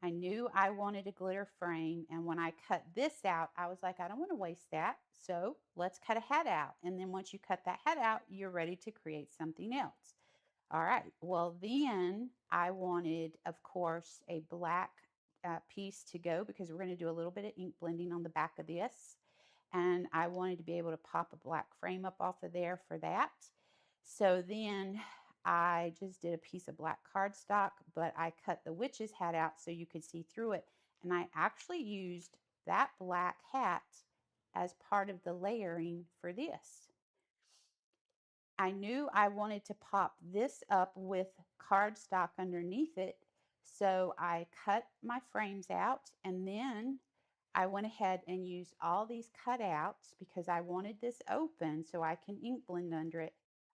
I knew I wanted a glitter frame, and when I cut this out, I was like, I don't want to waste that, so let's cut a hat out. And then once you cut that hat out, you're ready to create something else. All right, well then I wanted, of course, a black piece to go because we're going to do a little bit of ink blending on the back of this. And I wanted to be able to pop a black frame up off of there for that. So then I just did a piece of black cardstock, but I cut the witch's hat out so you could see through it. And I actually used that black hat as part of the layering for this. I knew I wanted to pop this up with cardstock underneath it. So I cut my frames out, and then I went ahead and used all these cutouts because I wanted this open so I can ink blend under it.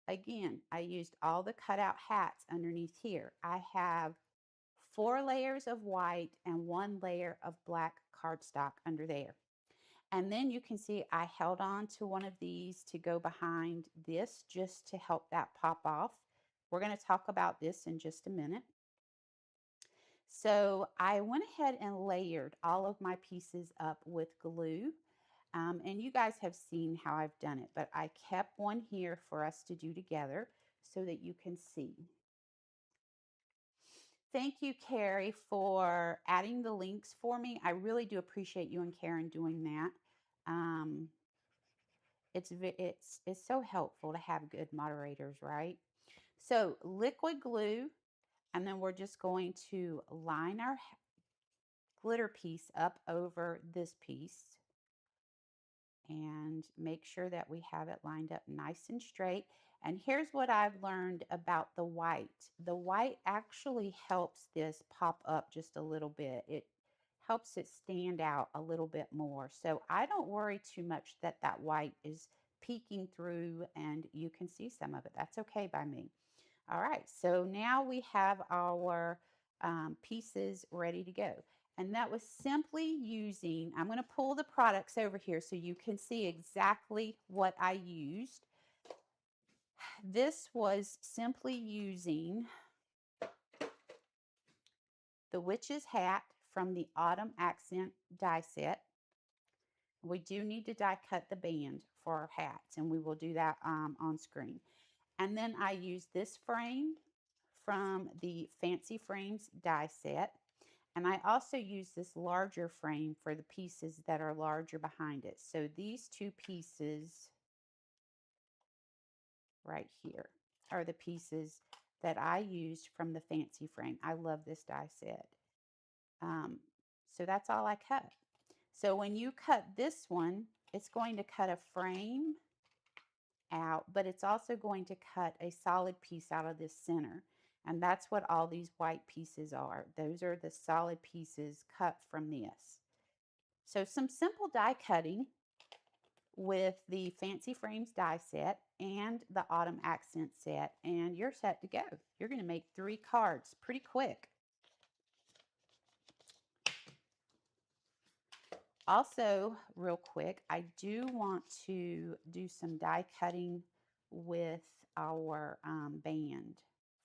Again, I used all the cutout hats underneath here. I have 4 layers of white and 1 layer of black cardstock under there. And then you can see I held on to one of these to go behind this just to help that pop off. We're going to talk about this in just a minute. So I went ahead and layered all of my pieces up with glue. And you guys have seen how I've done it, but I kept one here for us to do together so that you can see. thank you, Carrie, for adding the links for me. I really do appreciate you and Karen doing that. Um, it's so helpful to have good moderators, right? So liquid glue, and then we're just going to line our glitter piece up over this piece and make sure that we have it lined up nice and straight. And here's what I've learned about the white. The white actually helps this pop up just a little bit. It helps it stand out a little bit more. So I don't worry too much that that white is peeking through and you can see some of it. That's okay by me. All right, so now we have our pieces ready to go. And that was simply using, I'm going to pull the products over here so you can see exactly what I used. This was simply using the witch's hat from the Autumn Accent die set. We do need to die cut the band for our hats, and we will do that on screen. And then I use this frame from the Fancy Frames die set. And I also use this larger frame for the pieces that are larger behind it. So these two pieces right here are the pieces that I used from the Fancy Frame. I love this die set. So that's all I cut. So when you cut this one, it's going to cut a frame out, but it's also going to cut a solid piece out of this center. And that's what all these white pieces are. Those are the solid pieces cut from this. So some simple die cutting with the Fancy Frames die set and the Autumn Accent set, and you're set to go. You're going to make 3 cards pretty quick. Also, real quick, I do want to do some die cutting with our band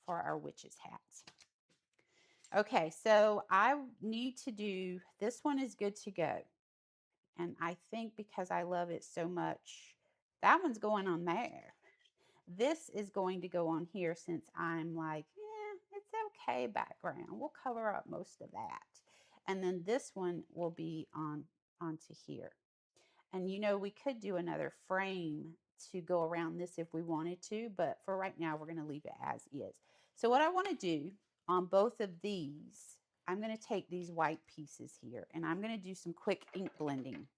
for our witches hats. Okay, so I need to do, this one is good to go. And I think because I love it so much, that one's going on there. This is going to go on here since I'm like, yeah, it's okay background. We'll cover up most of that. And then this one will be onto here. And you know, we could do another frame to go around this if we wanted to, but for right now, we're going to leave it as is. So what I want to do on both of these, I'm going to take these white pieces here and I'm going to do some quick ink blending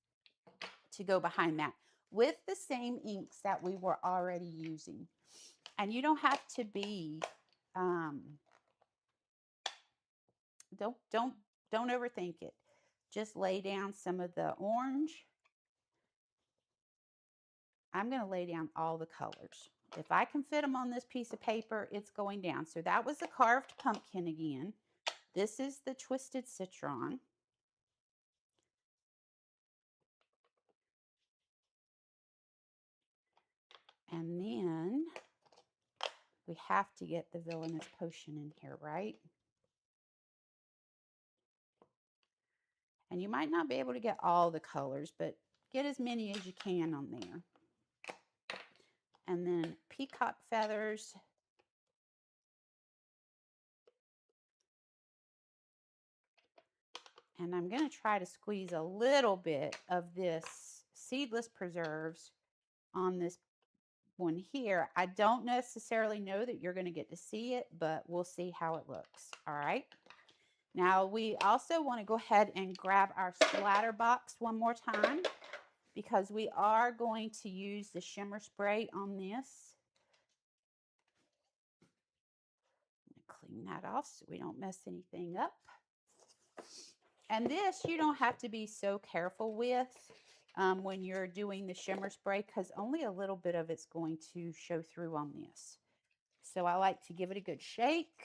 to go behind that with the same inks that we were already using. And you don't have to be, don't overthink it. Just lay down some of the orange. I'm going to lay down all the colors. If I can fit them on this piece of paper, it's going down. So that was the carved pumpkin again. This is the twisted citron. And then we have to get the villainous potion in here, right? And you might not be able to get all the colors, but get as many as you can on there. And then peacock feathers. And I'm going to try to squeeze a little bit of this seedless preserves on this one here. I don't necessarily know that you're going to get to see it, but we'll see how it looks. All right. Now we also want to go ahead and grab our splatter box one more time because we are going to use the shimmer spray on this. Clean that off so we don't mess anything up. And this you don't have to be so careful with when you're doing the shimmer spray because only a little bit of it's going to show through on this. So I like to give it a good shake.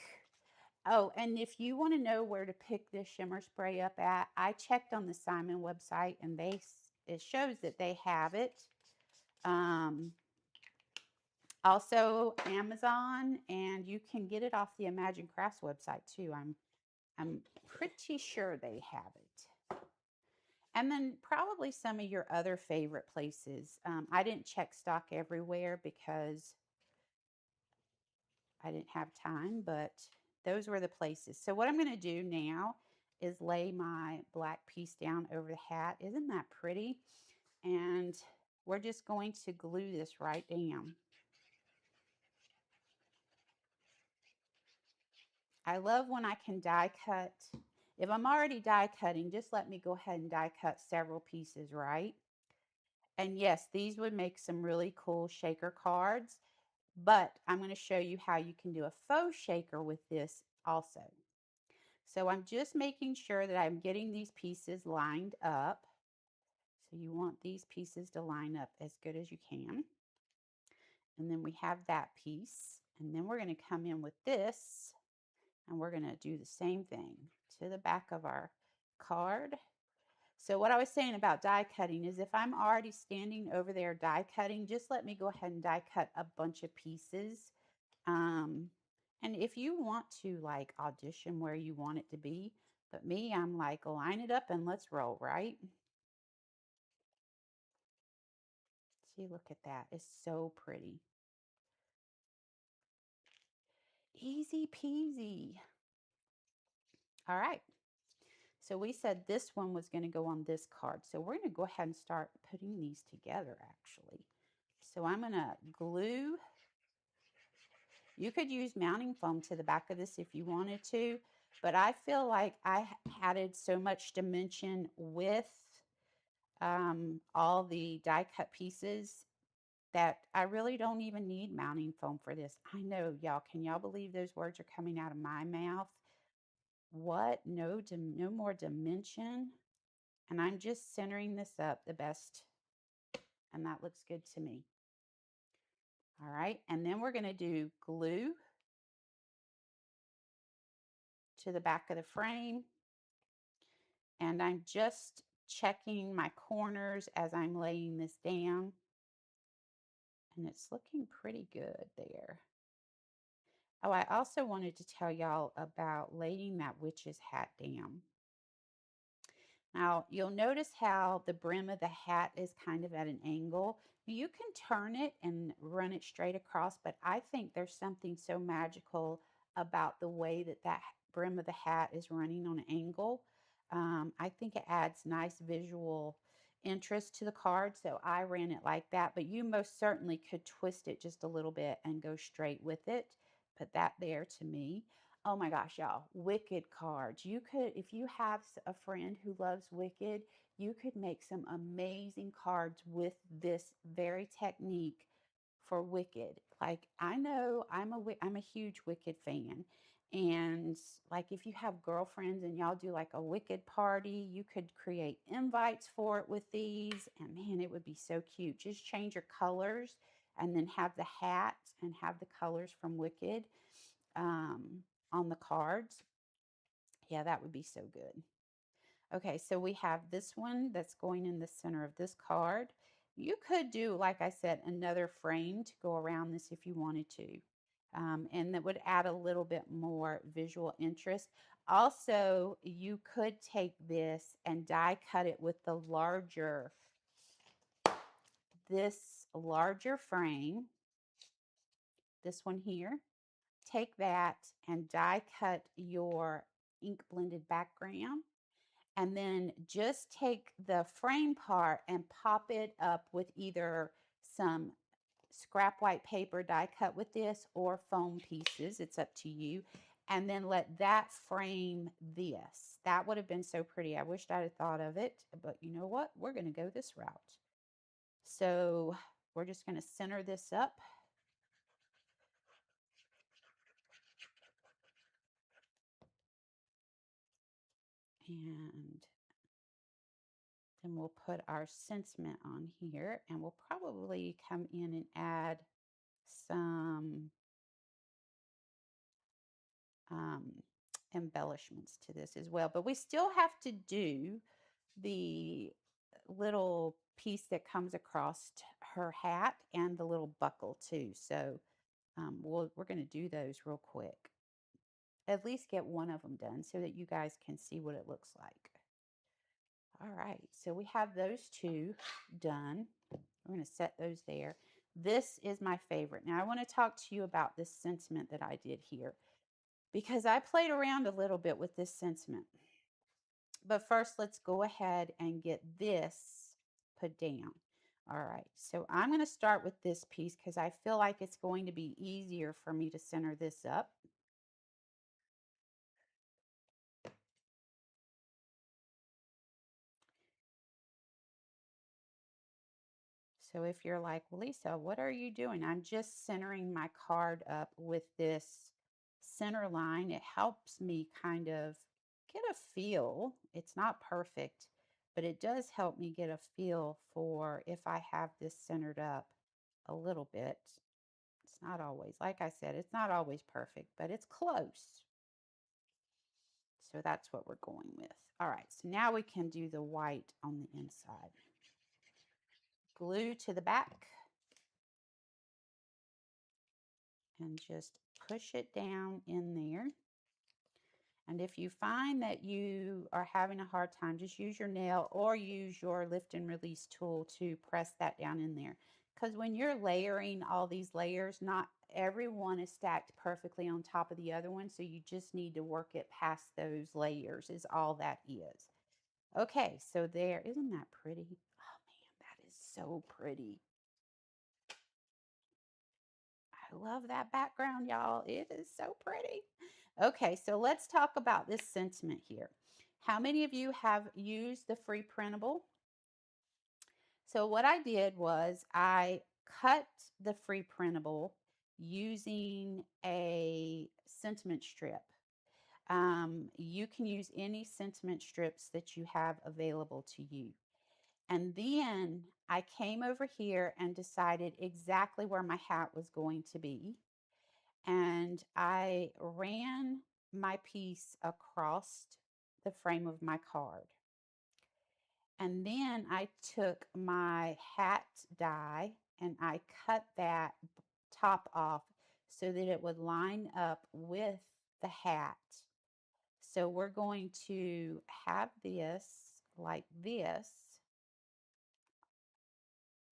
Oh, and if you want to know where to pick this shimmer spray up at, I checked on the Simon website and it shows that they have it. Also Amazon, and you can get it off the Imagine Crafts website too. I'm pretty sure they have it. And then probably some of your other favorite places. I didn't check stock everywhere because I didn't have time, but those were the places. So what I'm going to do now is lay my black piece down over the hat. Isn't that pretty? And we're just going to glue this right down. I love when I can die cut. If I'm already die cutting, just let me go ahead and die cut several pieces, right? And yes, these would make some really cool shaker cards, but I'm going to show you how you can do a faux shaker with this also. So I'm just making sure that I'm getting these pieces lined up. So you want these pieces to line up as good as you can. And then we have that piece. And then we're going to come in with this, and we're going to do the same thing to the back of our card. So what I was saying about die cutting is if I'm already standing over there die cutting, just let me go ahead and die cut a bunch of pieces. And if you want to like audition where you want it to be, but me, I'm like, line it up and let's roll, right? See, look at that. It's so pretty. Easy peasy. All right. So we said this one was going to go on this card. So we're going to go ahead and start putting these together actually. So I'm going to glue. You could use mounting foam to the back of this if you wanted to, but I feel like I added so much dimension with all the die cut pieces that I really don't even need mounting foam for this. I know, y'all, can y'all believe those words are coming out of my mouth? What? No, no more dimension. And I'm just centering this up the best. And that looks good to me. All right. And then we're going to do glue to the back of the frame. And I'm just checking my corners as I'm laying this down. And it's looking pretty good there. Oh, I also wanted to tell y'all about laying that witch's hat down. Now, you'll notice how the brim of the hat is kind of at an angle. You can turn it and run it straight across, but I think there's something so magical about the way that that brim of the hat is running on an angle. I think it adds nice visual interest to the card, so I ran it like that, but you most certainly could twist it just a little bit and go straight with it. Put that there to me. Oh my gosh, y'all, Wicked cards. You could, if you have a friend who loves Wicked, you could make some amazing cards with this very technique for Wicked. Like I know I'm a huge Wicked fan. And like if you have girlfriends and y'all do like a Wicked party, you could create invites for it with these. And man, it would be so cute. Just change your colors and then have the hat and have the colors from Wicked on the cards. Yeah, that would be so good. Okay, so we have this one that's going in the center of this card. You could do, like I said, another frame to go around this if you wanted to. And that would add a little bit more visual interest. Also, you could take this and die cut it with this larger frame, this one here. Take that and die cut your ink blended background, and then just take the frame part and pop it up with either some scrap white paper die cut with this or foam pieces. It's up to you. And then let that frame this. That would have been so pretty. I wished I'd have thought of it, but you know what? We're going to go this route. So we're just going to center this up. And then we'll put our sentiment on here, and we'll probably come in and add some embellishments to this as well. But we still have to do the little piece that comes across her hat and the little buckle too. So we're going to do those real quick. At least get one of them done so that you guys can see what it looks like. All right, so we have those two done. We're going to set those there. This is my favorite. Now I want to talk to you about this sentiment that I did here, because I played around a little bit with this sentiment. But first, let's go ahead and get this put down. All right, so I'm going to start with this piece because I feel like it's going to be easier for me to center this up. So if you're like, well, Lisa, what are you doing? I'm just centering my card up with this center line. It helps me kind of get a feel. It's not perfect, but it does help me get a feel for if I have this centered up a little bit. It's not always, like I said, it's not always perfect, but it's close. So that's what we're going with. All right, so now we can do the white on the inside. Glue to the back. And just push it down in there. And if you find that you are having a hard time, just use your nail or use your lift and release tool to press that down in there. Because when you're layering all these layers, not every one is stacked perfectly on top of the other one. So you just need to work it past those layers is all that is. Okay, so there, isn't that pretty? Oh man, that is so pretty. I love that background, y'all. It is so pretty. Okay, so let's talk about this sentiment here. How many of you have used the free printable? So what I did was I cut the free printable using a sentiment strip. You can use any sentiment strips that you have available to you. And then I came over here and decided exactly where my hat was going to be. And I ran my piece across the frame of my card. And then I took my hat die and I cut that top off so that it would line up with the hat. So we're going to have this like this.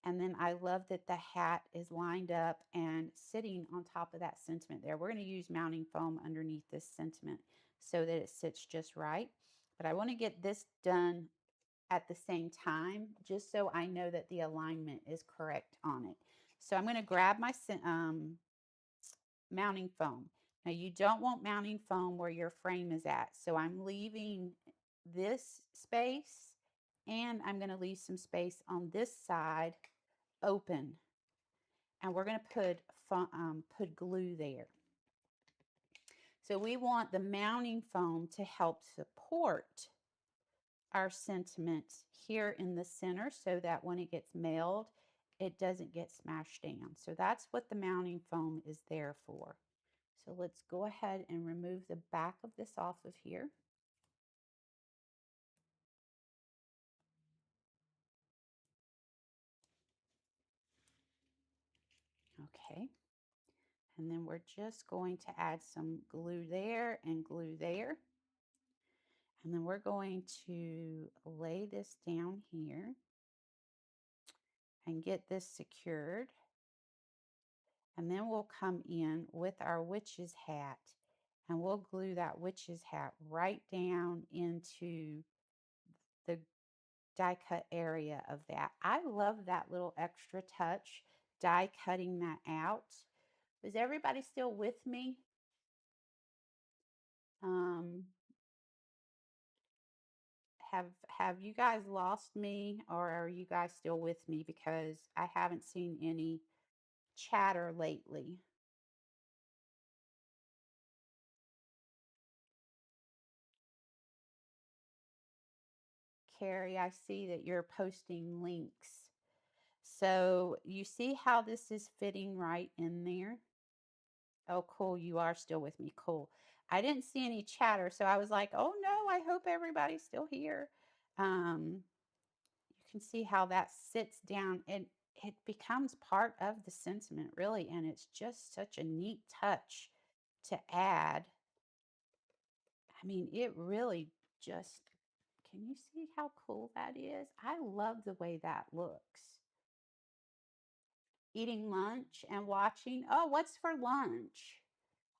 And then I love that the hat is lined up and sitting on top of that sentiment there. We're going to use mounting foam underneath this sentiment so that it sits just right. But I want to get this done at the same time, just so I know that the alignment is correct on it. So I'm going to grab my mounting foam. Now you don't want mounting foam where your frame is at. So I'm leaving this space and I'm going to leave some space on this side open, and we're going to put glue there. So we want the mounting foam to help support our sentiment here in the center so that when it gets mailed, it doesn't get smashed down. So that's what the mounting foam is there for. So let's go ahead and remove the back of this off of here. Okay. And then we're just going to add some glue there and glue there. And then we're going to lay this down here and get this secured. And then we'll come in with our witch's hat and we'll glue that witch's hat right down into the die cut area of that. I love that little extra touch, die cutting that out. Is everybody still with me? Um, have you guys lost me, or are you guys still with me? Because I haven't seen any chatter lately. Carrie, I see that you're posting links. So you see how this is fitting right in there? Oh, cool. You are still with me. Cool. I didn't see any chatter, so I was like, oh no, I hope everybody's still here. You can see how that sits down and it becomes part of the sentiment, really, and it's just such a neat touch to add. I mean, it really just, can you see how cool that is? I love the way that looks. Eating lunch and watching. Oh, what's for lunch?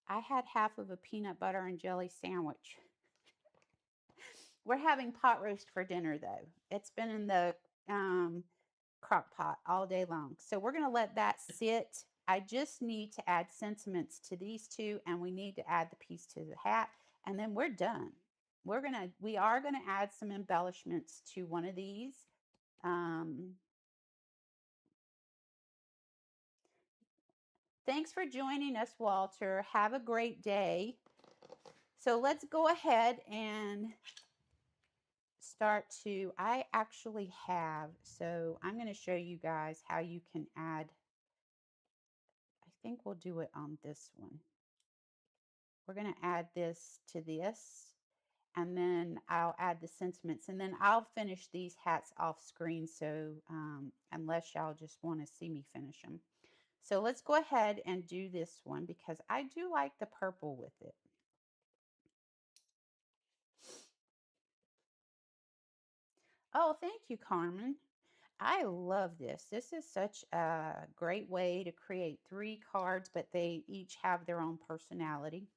I had half of a peanut butter and jelly sandwich. We're having pot roast for dinner though. It's been in the crock pot all day long. So we're going to let that sit. I just need to add sentiments to these two, and we need to add the piece to the hat, and then we're done. We are going to add some embellishments to one of these. Um, Thanks for joining us, Walter. Have a great day. So let's go ahead and start to, I actually have, so I'm going to show you guys how you can add, I think we'll do it on this one. We're going to add this to this, and then I'll add the sentiments, and then I'll finish these hats off screen, so unless y'all just want to see me finish them. So let's go ahead and do this one because I do like the purple with it. Oh, thank you, Carmen. I love this. This is such a great way to create 3 cards, but they each have their own personality.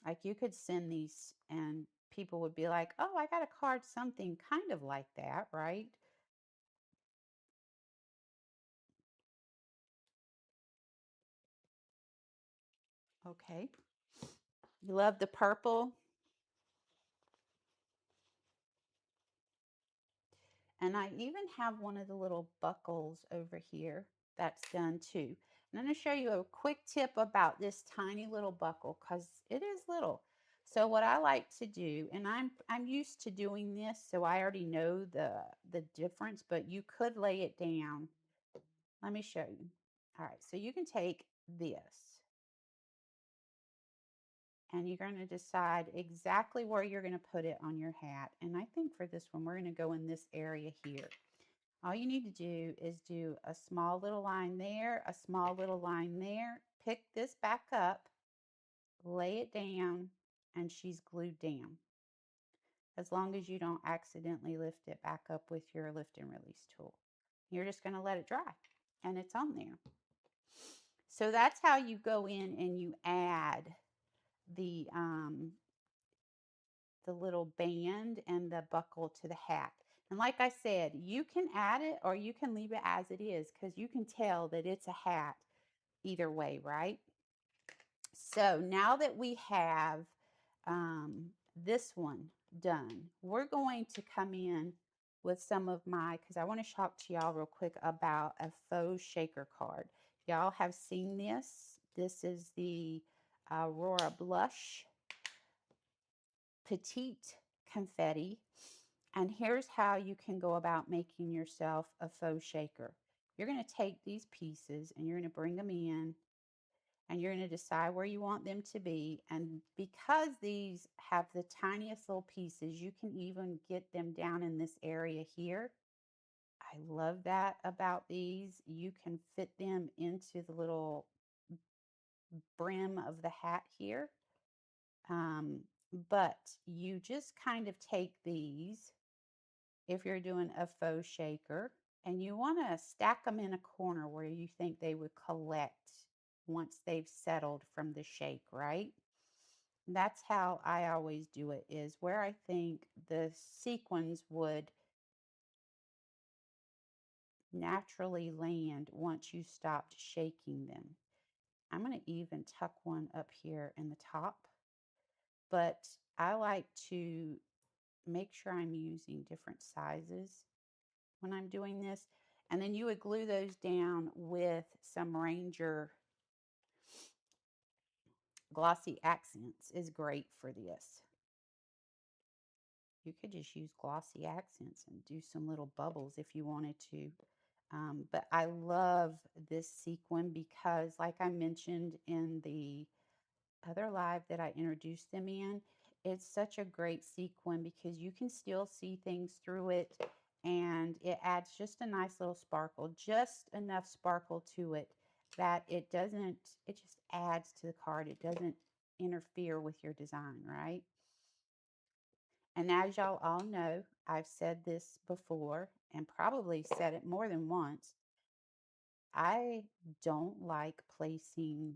Like you could send these and people would be like, oh, I got a card, something kind of like that, right? Okay. You love the purple? And I even have one of the little buckles over here that's done too. And I'm going to show you a quick tip about this tiny little buckle because it is little. So what I like to do, and I'm used to doing this, so I already know the difference, but you could lay it down. Let me show you. All right, so you can take this and you're going to decide exactly where you're going to put it on your hat. And I think for this one, we're going to go in this area here. All you need to do is do a small little line there, a small little line there, pick this back up, lay it down, and she's glued down. As long as you don't accidentally lift it back up with your lift and release tool. You're just going to let it dry, and it's on there. So that's how you go in and you add the little band and the buckle to the hat. And like I said, you can add it or you can leave it as it is because you can tell that it's a hat either way, right? So now that we have this one done, we're going to come in with some of my, because I want to talk to y'all real quick about a faux shaker card. Y'all have seen this. This is the Aurora Blush Petite Confetti. And here's how you can go about making yourself a faux shaker. You're going to take these pieces and you're going to bring them in and you're going to decide where you want them to be. And because these have the tiniest little pieces, you can even get them down in this area here. I love that about these. You can fit them into the little brim of the hat here. But you just kind of take these if you're doing a faux shaker and you want to stack them in a corner where you think they would collect once they've settled from the shake, right? That's how I always do it, is where I think the sequins would naturally land once you stopped shaking them. I'm going to even tuck one up here in the top, but I like to make sure I'm using different sizes when I'm doing this. And then you would glue those down with some Ranger Glossy Accents is great for this. You could just use Glossy Accents and do some little bubbles if you wanted to. But I love this sequin because, like I mentioned in the other live that I introduced them in, it's such a great sequin because you can still see things through it and it adds just a nice little sparkle, just enough sparkle to it that it doesn't, it just adds to the card. It doesn't interfere with your design, right? And as y'all all know, I've said this before and probably said it more than once. I don't like placing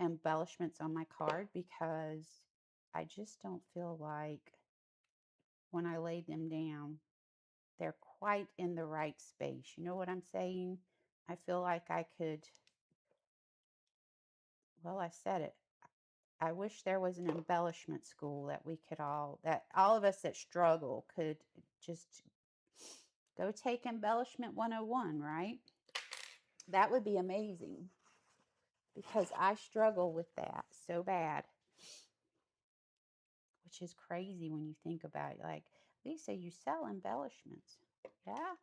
embellishments on my card because I just don't feel like when I lay them down, they're quite in the right space. You know what I'm saying? I feel like I could, well, I said it. I wish there was an embellishment school that we could that all of us that struggle could just go take embellishment 101, right? That would be amazing because I struggle with that so bad, which is crazy when you think about it. Like, Lisa, you sell embellishments. Yeah,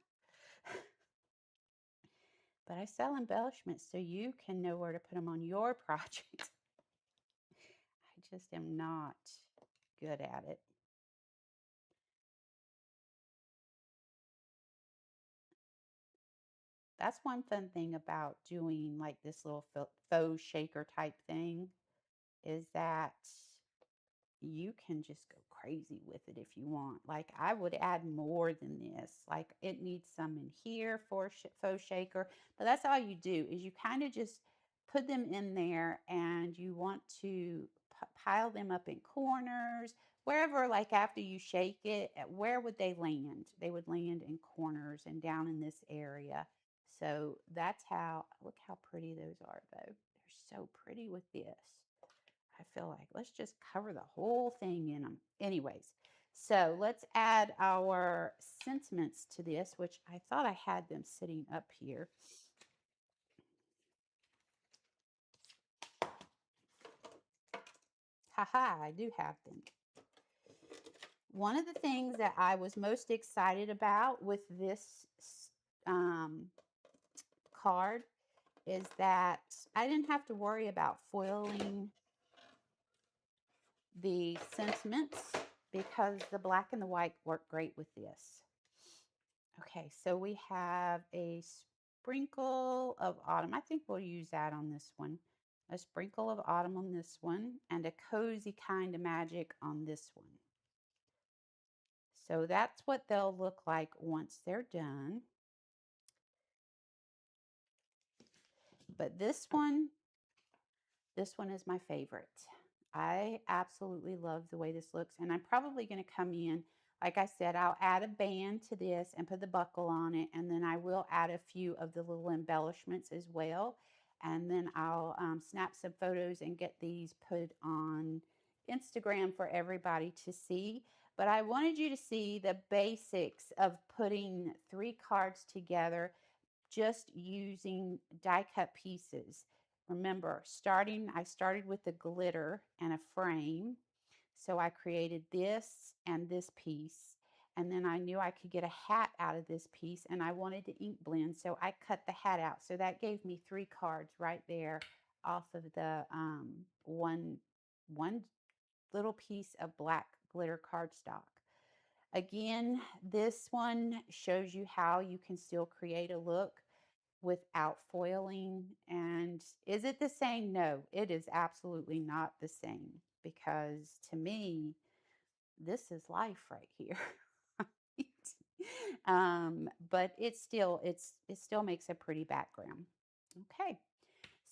but I sell embellishments so you can know where to put them on your project. I just am not good at it. That's one fun thing about doing like this little faux shaker type thing is that you can just go crazy with it if you want. Like I would add more than this. Like it needs some in here for faux shaker, but that's all you do is you kind of just put them in there and you want to pile them up in corners, wherever, like after you shake it, where would they land? They would land in corners and down in this area. So that's how, look how pretty those are though. They're so pretty with this. I feel like let's just cover the whole thing in them. Anyways, so let's add our sentiments to this, which I thought I had them sitting up here. Haha, I do have them. One of the things that I was most excited about with this um, card is that I didn't have to worry about foiling the sentiments because the black and the white work great with this. Okay, so we have a sprinkle of autumn. I think we'll use that on this one. A sprinkle of autumn on this one and a cozy kind of magic on this one. So that's what they'll look like once they're done. But this one is my favorite. I absolutely love the way this looks. And I'm probably going to come in, like I said, I'll add a band to this and put the buckle on it. And then I will add a few of the little embellishments as well. And then I'll snap some photos and get these put on Instagram for everybody to see. But I wanted you to see the basics of putting 3 cards together just using die cut pieces. Remember, I started with the glitter and a frame. So I created this and this piece. And then I knew I could get a hat out of this piece and I wanted to ink blend. So I cut the hat out. So that gave me 3 cards right there off of the one little piece of black glitter cardstock. Again, this one shows you how you can still create a look without foiling. And is it the same? No, it is absolutely not the same because to me, this is life right here. But it still makes a pretty background. Okay.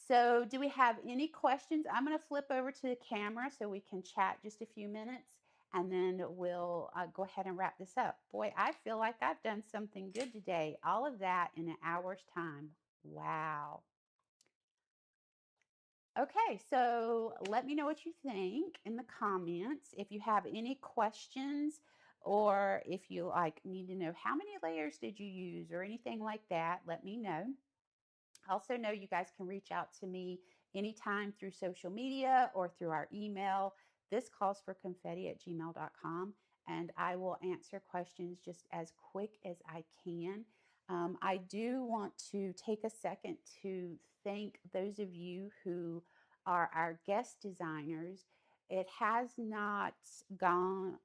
So do we have any questions? I'm going to flip over to the camera so we can chat just a few minutes and then we'll go ahead and wrap this up. Boy, I feel like I've done something good today. All of that in an hour's time. Wow. Okay, so let me know what you think in the comments. If you have any questions or if you need to know how many layers did you use or anything like that, let me know. Also know you guys can reach out to me anytime through social media or through our email. This calls for confetti@gmail.com, and I will answer questions just as quick as I can. I do want to take a second to thank those of you who are our guest designers. It has not gone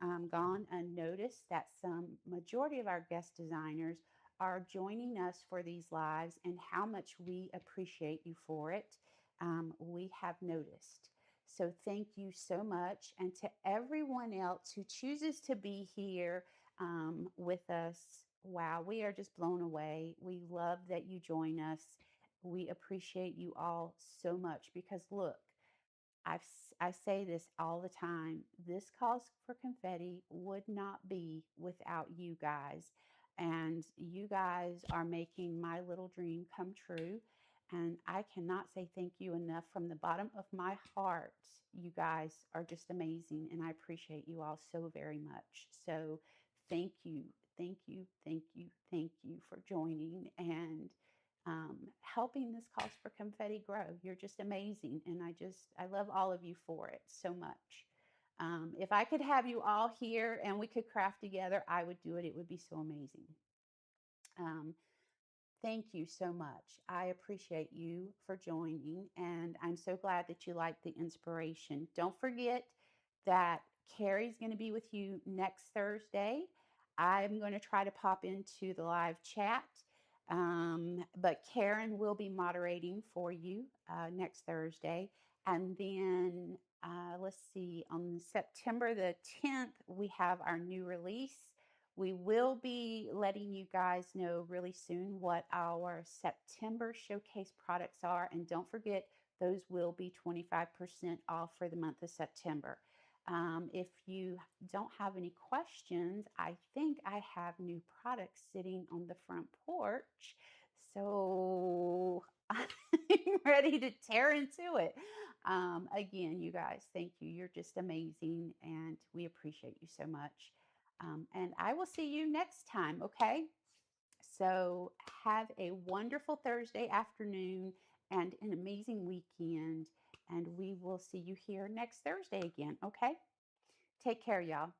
unnoticed that some majority of our guest designers are joining us for these lives and how much we appreciate you for it. We have noticed. So thank you so much. And to everyone else who chooses to be here with us Wow, we are just blown away. We love that you join us. We appreciate you all so much because look, I say this all the time. This cause for confetti would not be without you guys. And you guys are making my little dream come true. And I cannot say thank you enough from the bottom of my heart. You guys are just amazing. And I appreciate you all so very much. So thank you, thank you, thank you, thank you for joining. And helping this cause for confetti grow. You're just amazing. And I love all of you for it so much. If I could have you all here and we could craft together, I would do it. It would be so amazing. Um, Thank you so much. I appreciate you for joining, and I'm so glad that you liked the inspiration. Don't forget that Carrie's going to be with you next Thursday. I'm going to try to pop into the live chat, but Karen will be moderating for you next Thursday. And then let's see, on September the 10th, we have our new release. We will be letting you guys know really soon what our September showcase products are. And don't forget, those will be 25% off for the month of September. If you don't have any questions, I think I have new products sitting on the front porch. So I'm ready to tear into it. Again, you guys, thank you. You're just amazing, and we appreciate you so much. And I will see you next time, okay? So have a wonderful Thursday afternoon and an amazing weekend. And we will see you here next Thursday again, okay? Take care, y'all.